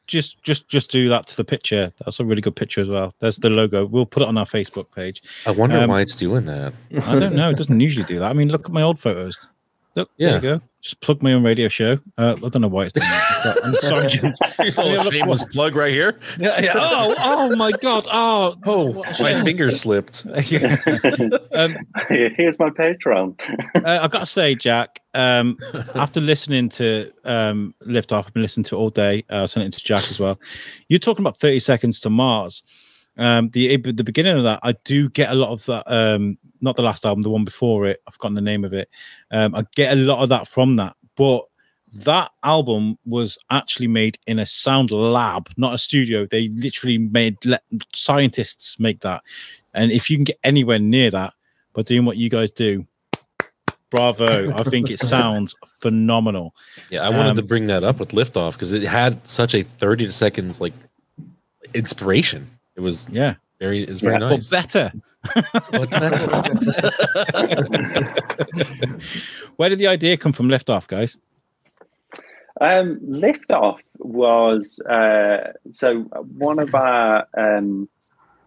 Just do that to the picture. That's a really good picture as well. There's the logo. We'll put it on our Facebook page. I wonder why it's doing that. I don't know. It doesn't usually do that. I mean, look at my old photos. Look, there you go. Just plug my own radio show. I don't know why it's doing that. I'm sorry, gents. He's a shameless plug right here. Yeah. Oh my God. Oh, my finger slipped. Here's my Patreon. I've got to say, Jack, after listening to Liftoff, I've been listening to it all day. I sent it to Jack as well. You're talking about 30 Seconds to Mars. The beginning of that, I do get a lot of that. Not the last album, the one before it. I've forgotten the name of it. I get a lot of that from that. But that album was actually made in a sound lab, not a studio. They literally let scientists make that. And if you can get anywhere near that by doing what you guys do, bravo. I think it sounds phenomenal. Yeah, I wanted to bring that up with Liftoff because it had such a 30 seconds like inspiration. It was very nice. But better. Where did the idea come from, Liftoff, guys? Liftoff was so one of our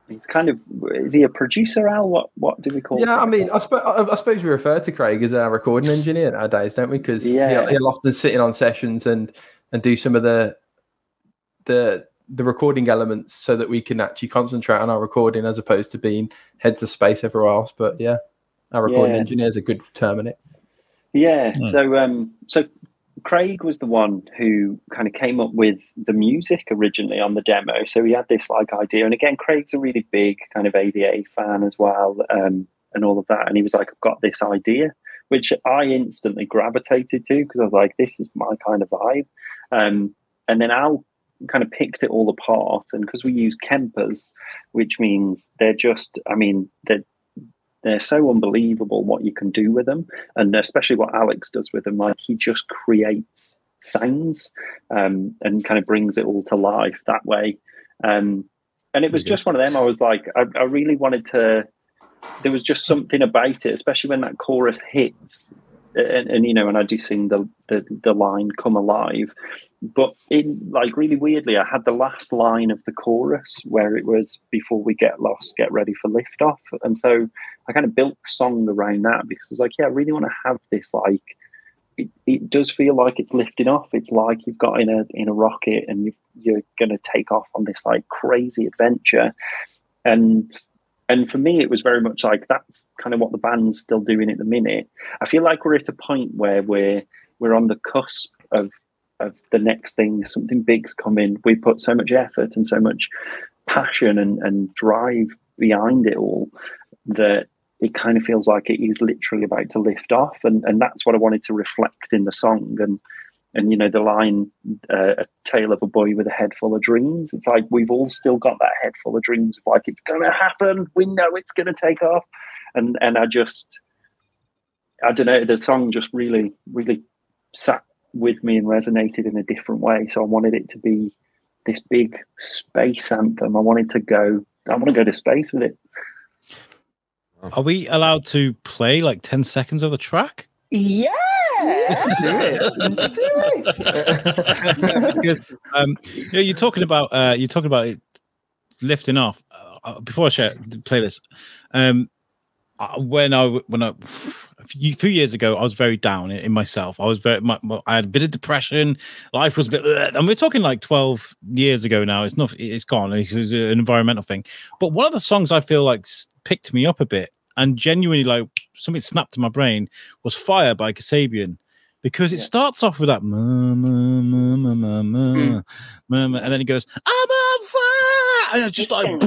he's kind of, is he a producer, Al? What do we call him? I mean, I suppose we refer to Craig as our recording engineer nowadays, don't we? Because he'll often sit in on sessions and do some of the recording elements so that we can actually concentrate on our recording as opposed to being heads of space everywhere else. But our recording engineer is a good term in it. So Craig was the one who kind of came up with the music originally on the demo. So he had this like idea, and again, Craig's a really big kind of ADA fan as well, and all of that. And he was like, "I've got this idea," which I instantly gravitated to because I was like, "This is my kind of vibe." And then Al kind of picked it all apart, and because we use Kempers, which means they're so unbelievable what you can do with them, and especially what Alex does with them. Like, he just creates sounds and kind of brings it all to life that way. And it was just one of them. I was like, I really wanted to. There was just something about it, especially when that chorus hits, and I do sing the line "Come Alive." But like really weirdly, I had the last line of the chorus where it was "Before we get lost, get ready for liftoff," and so I kind of built the song around that because I was like, I really want to have this. Like, it does feel like it's lifting off. It's like you've got in a rocket and you're going to take off on this like crazy adventure, and for me, it was very much like that's kind of what the band's still doing at the minute. I feel like we're at a point where we're on the cusp of the next thing. Something big's coming. We put so much effort and so much passion and drive behind it all that it kind of feels like it is literally about to lift off, and that's what I wanted to reflect in the song. And the line, "A tale of a boy with a head full of dreams." It's like we've all still got that head full of dreams of like, it's gonna happen, we know it's gonna take off, and I don't know, the song just really sat with me and resonated in a different way. So I wanted it to be this big space anthem. I want to go to space with it. Are we allowed to play like 10 seconds of the track? Yeah. Do it. Because you're talking about it lifting off. Before I play this, when I a few years ago, I was very down in myself. I had a bit of depression. Life was a bit, and we're talking like 12 years ago now. It's gone. It's an environmental thing. But one of the songs I feel like picked me up a bit and genuinely like something snapped in my brain was "Fire" by Kasabian, because it starts off with that and then it goes, "I'm on fire," and it's just like.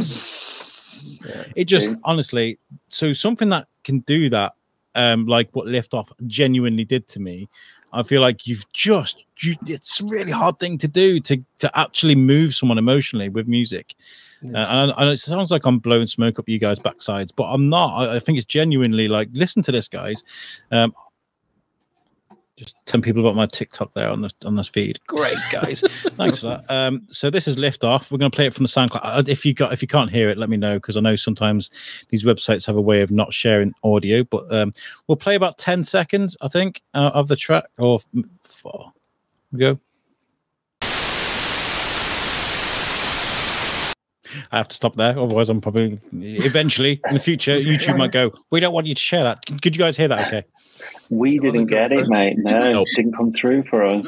It just honestly, so something that can do that, like what Liftoff genuinely did to me, I feel like it's a really hard thing to do to actually move someone emotionally with music. And it sounds like I'm blowing smoke up you guys' backsides, but I'm not. I think it's genuinely like, listen to this, guys. Just 10 people about my TikTok there on this feed. Great, guys. Thanks for that. So this is Liftoff. We're going to play it from the SoundCloud. If you can't hear it, let me know, because I know sometimes these websites have a way of not sharing audio. But we'll play about 10 seconds, I think, of the track. Or 4. Go. I have to stop there, otherwise I'm probably eventually in the future YouTube might go, "We don't want you to share that." Could you guys hear that? Okay. We didn't get it, mate. No, it didn't come through for us.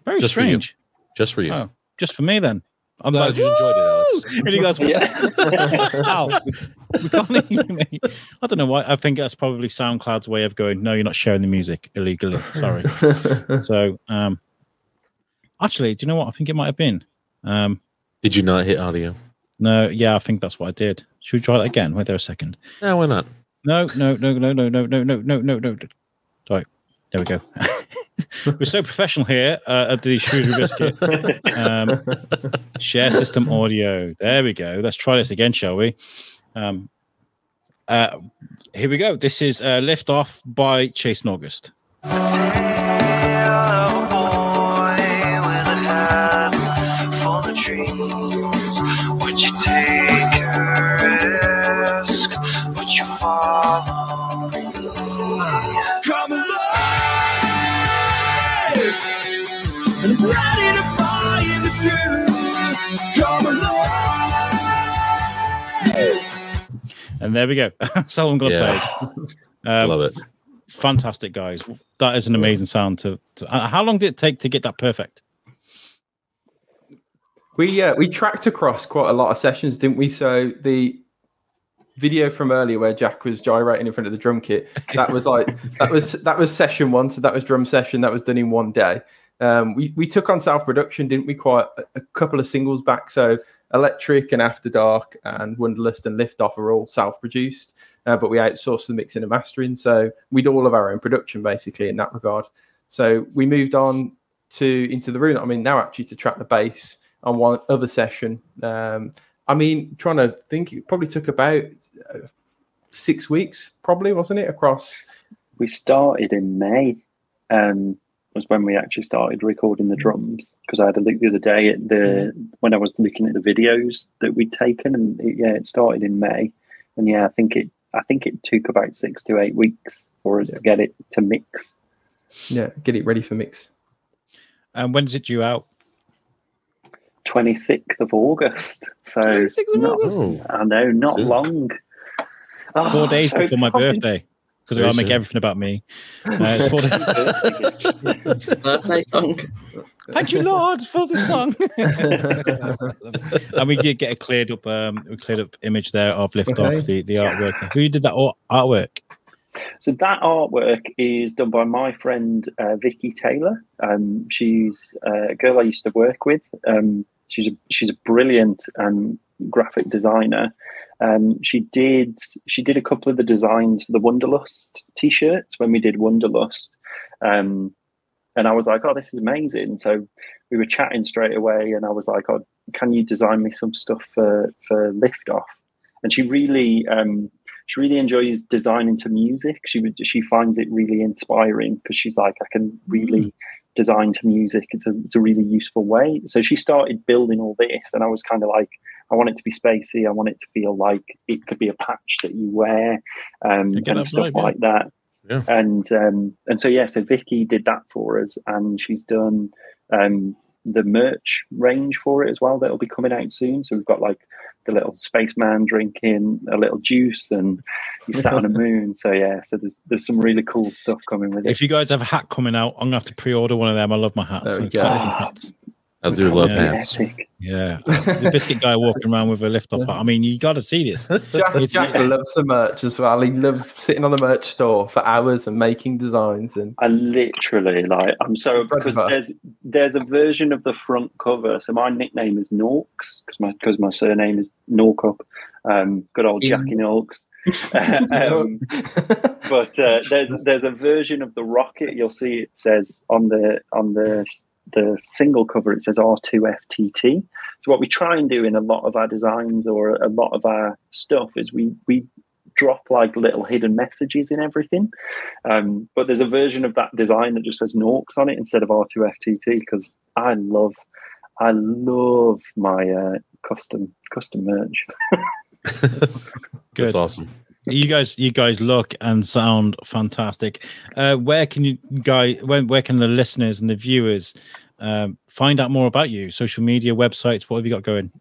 Very just strange. Just for you. Oh, just for me then. I'm glad you enjoyed it, Alex. And you guys, we can't hear me. I don't know why. I think that's probably SoundCloud's way of going, "No, you're not sharing the music illegally." Sorry. So, actually, do you know what? I think it might have been. Did you not hit audio? No. Yeah, I think that's what I did. Should we try that again? Wait there a second. No, why not? No. Right, there we go. We're so professional here at the Shrewsbury Biscuit. Share system audio. There we go. Let's try this again, shall we? Here we go. This is Liftoff by Chase in August. Would you take a risk? Would you follow me? Come alive and ready to find the truth. Come alive. And there we go. That's all I'm going to play. Love it. Fantastic, guys. That is an amazing sound. How long did it take to get that perfect? We tracked across quite a lot of sessions, didn't we? So the video from earlier where Jack was gyrating in front of the drum kit, that was session 1. So that was drum session. That was done in one day. We took on self-production, didn't we? Quite a couple of singles back. So Electric and After Dark and Wonderlust and Liftoff are all self-produced, but we outsourced the mixing and mastering. So we do all of our own production basically in that regard. So we moved on into the room. I mean, now actually to track the bass on one other session. I mean, trying to think, it probably took about 6 weeks, probably, wasn't it? Across. We started in May, was when we actually started recording the drums. Because I had a look the other day at when I was looking at the videos that we'd taken, and it started in May, and I think it took about 6 to 8 weeks for us to get it to mix. Yeah, get it ready for mix. And when's it due out? 26th of August. So I know, not long. 4 days so before my excited. birthday, because I make everything about me. It's 4 days. Birthday song. Thank you, Lord, for the song. And we did get a cleared up image there of Liftoff, the artwork. Who did that artwork? So that artwork is done by my friend Vicky Taylor. She's a girl I used to work with. She's a brilliant graphic designer. She did a couple of the designs for the Wonderlust t-shirts when we did Wonderlust. And I was like, "Oh, this is amazing!" So we were chatting straight away, and I was like, "Oh, can you design me some stuff for Liftoff?" And she really she really enjoys designing to music. She finds it really inspiring because she's like, I can really design to music. It's a really useful way. So she started building all this, and I was kind of like, I want it to be spacey. I want it to feel like it could be a patch that you wear, and stuff like that. Yeah. And so Vicky did that for us, and she's done the merch range for it as well. That'll be coming out soon. So we've got like the little spaceman drinking a little juice, and he's sat on a moon. So so there's some really cool stuff coming with it. If you guys have a hat coming out, I'm gonna have to pre-order one of them. I love my hats. I do love hats. Yeah, the biscuit guy walking around with a Liftoff hat. I mean, you got to see this. Jack loves the merch as well. He loves sitting on the merch store for hours and making designs. And I literally I'm so, because there's a version of the front cover. So my nickname is Norks because my surname is Norcup. Good old Jackie Norks. But there's a version of the rocket. You'll see it says on the single cover, it says R2FTT. So what we try and do in a lot of our designs or a lot of our stuff is we drop like little hidden messages in everything. But there's a version of that design that just says Norks on it instead of R2FTT, because I love my custom merch. Good. That's awesome. You guys look and sound fantastic. Where can the listeners and the viewers find out more about you? Social media, websites, what have you got going?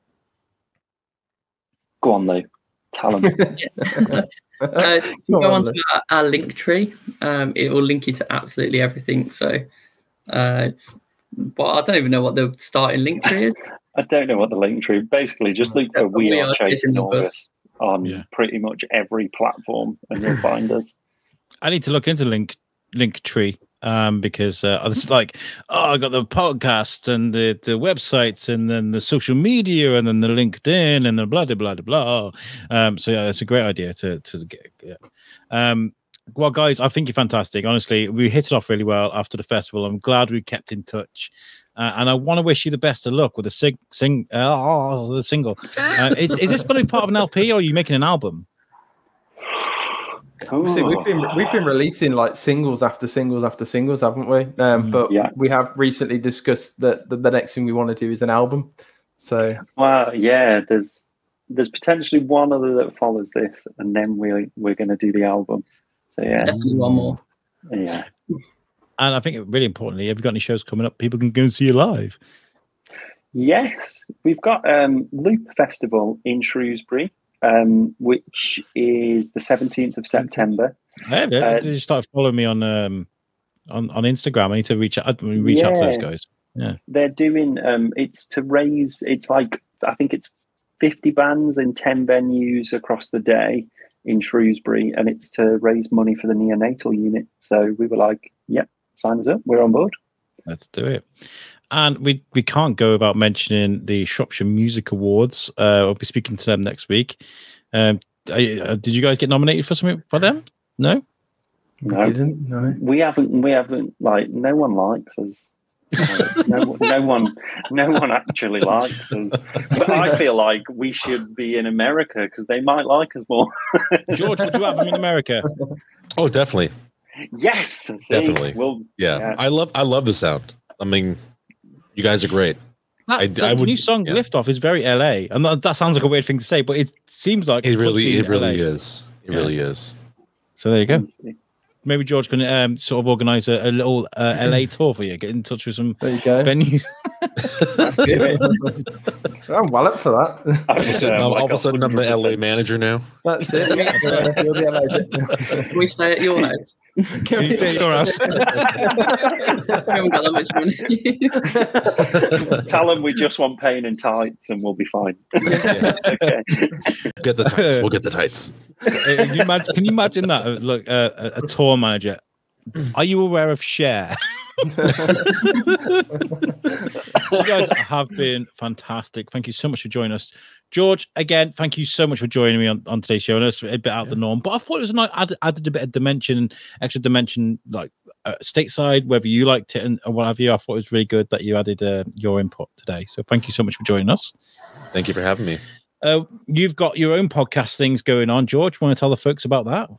Go on, Lou. Tell them. Go on to our link tree. It will link you to absolutely everything. So I don't even know what the starting link tree is. I don't know what the link tree. Basically, just look for We Are Chasing August on pretty much every platform, and you'll find us. I need to look into Linktree because it's like, I got the podcast and the websites and then the social media and then the LinkedIn and the blah blah blah blah. So yeah, that's a great idea to get. Yeah. Well, guys, I think you're fantastic. Honestly, we hit it off really well after the festival. I'm glad we kept in touch. And I want to wish you the best of luck with the single. Is this going to be part of an LP, or are you making an album? See, we've been releasing like singles after singles after singles, haven't we? But we have recently discussed that the next thing we want to do is an album. So there's potentially one other that follows this, and then we're going to do the album. So definitely one more. Yeah. And I think really importantly, have you got any shows coming up? People can go and see you live. Yes, we've got Loop Festival in Shrewsbury, which is the 17th of September. Hey, did you start following me on Instagram? I need to reach out to those guys. Yeah, they're doing it's to raise. It's like, I think it's 50 bands in 10 venues across the day in Shrewsbury, and it's to raise money for the neonatal unit. So we were like, yep, sign us up. We're on board. Let's do it. And we can't go without mentioning the Shropshire Music Awards. I'll be speaking to them next week. Did you guys get nominated for something by them? No? We didn't. No. We haven't. Like, no one likes us. No one actually likes us. But I feel like we should be in America because they might like us more. George, would you have them in America? Oh, definitely. Yes, definitely. I love the sound. I mean, you guys are great. The new song Liftoff is very LA, and that sounds like a weird thing to say, but it seems like it really is. It really is. So there you go. Maybe George can sort of organise a little LA tour for you. Get in touch with some venues. That's good. I'm well up for that. All of a sudden, I'm the LA manager now. That's it. You're the Can we stay at your house? Can you stay at your house? We haven't got that much money. Tell them we just want pain and tights, and we'll be fine. Okay. Get the tights. We'll get the tights. Can you imagine that? Look, a tour manager. Are you aware of Cher? You guys have been fantastic. Thank you so much for joining us. George, again, thank you so much for joining me on today's show. I know it's a bit out of the norm, but I thought it was nice. Added a bit of extra dimension, like stateside, whether you liked it and what have you. I thought it was really good that you added your input today. So thank you so much for joining us. Thank you for having me. you've got your own podcast things going on, George. Want to tell the folks about that?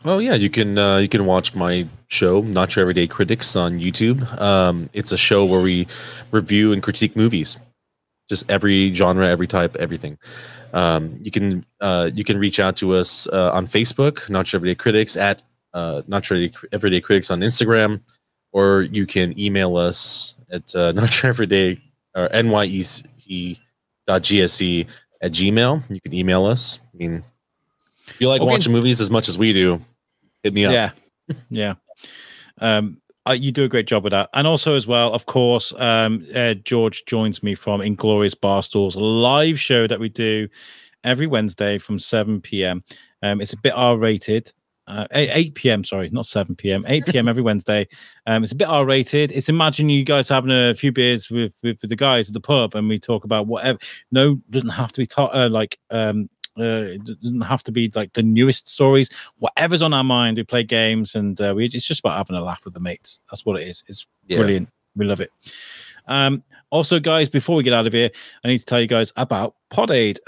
Oh yeah, you can watch my show, Not Your Everyday Critics, on YouTube. It's a show where we review and critique movies, just every genre, every type, everything. You can reach out to us on Facebook, Not Your Everyday Critics, at Not Your Everyday Critics on Instagram, or you can email us at Not Your Everyday or nyec.gse@gmail. You can email us. I mean, if you like watching movies as much as we do, hit me up. Yeah. You do a great job with that. And also as well, of course, George joins me from Inglorious Barstool's live show that we do every Wednesday from 7 p.m. It's a bit R-rated. 8 p.m. Sorry, not 7 p.m. 8 p.m. every Wednesday. It's a bit R-rated. It's imagine you guys having a few beers with the guys at the pub, and we talk about whatever. No, doesn't have to be it doesn't have to be like the newest stories. Whatever's on our mind, we play games, and it's just about having a laugh with the mates. That's what it is. It's brilliant. We love it. Also, guys, before we get out of here, I need to tell you guys about Podaid.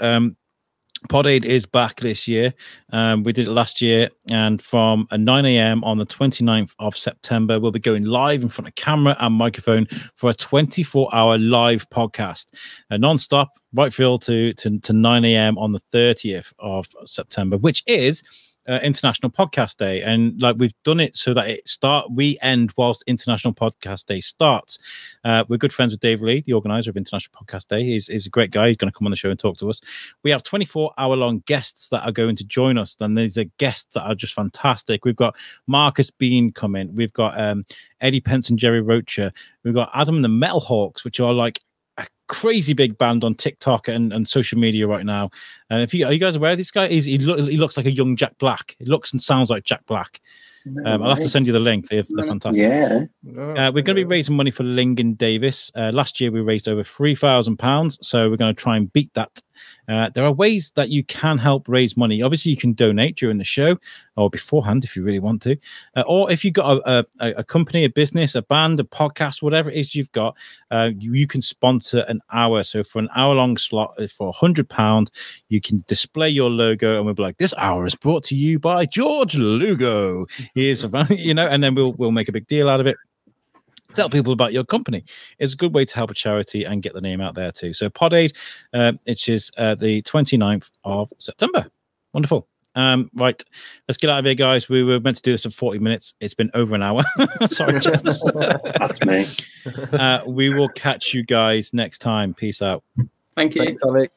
Podaid is back this year. We did it last year, and from 9 a.m. on the 29th of September, we'll be going live in front of camera and microphone for a 24-hour live podcast, non-stop, right through to 9 a.m. on the 30th of September, which is International Podcast Day. And like we've done it so that we end whilst International Podcast Day starts. We're good friends with Dave Lee, the organizer of International Podcast Day. He's a great guy. He's going to come on the show and talk to us. We have 24-hour-long guests that are going to join us. Then these are guests that are just fantastic. We've got Marcus Bean coming. We've got Eddie Pence and Jerry Rocher. We've got Adam and the Metal Hawks, which are like a crazy big band on TikTok and social media right now. And are you guys aware of this guy? He looks like a young Jack Black. It looks and sounds like Jack Black. I'll have to send you the link. They're fantastic. Yeah. We're going to be raising money for Lingen Davis. Last year we raised over £3,000, so we're going to try and beat that. There are ways that you can help raise money. Obviously, you can donate during the show or beforehand if you really want to. Or if you've got a company, a business, a band, a podcast, whatever it is you've got, you can sponsor an hour. So for an hour-long slot for £100, you can display your logo, and we'll be like, this hour is brought to you by George Lugo. He is, and then we'll make a big deal out of it. Tell people about your company. It's a good way to help a charity and get the name out there too. So Podaid, which is the 29th of September. Wonderful. Right, let's get out of here, guys. We were meant to do this in 40 minutes. It's been over an hour. Sorry, gents. That's me. We will catch you guys next time. Peace out. Thank you. Thanks, Alex.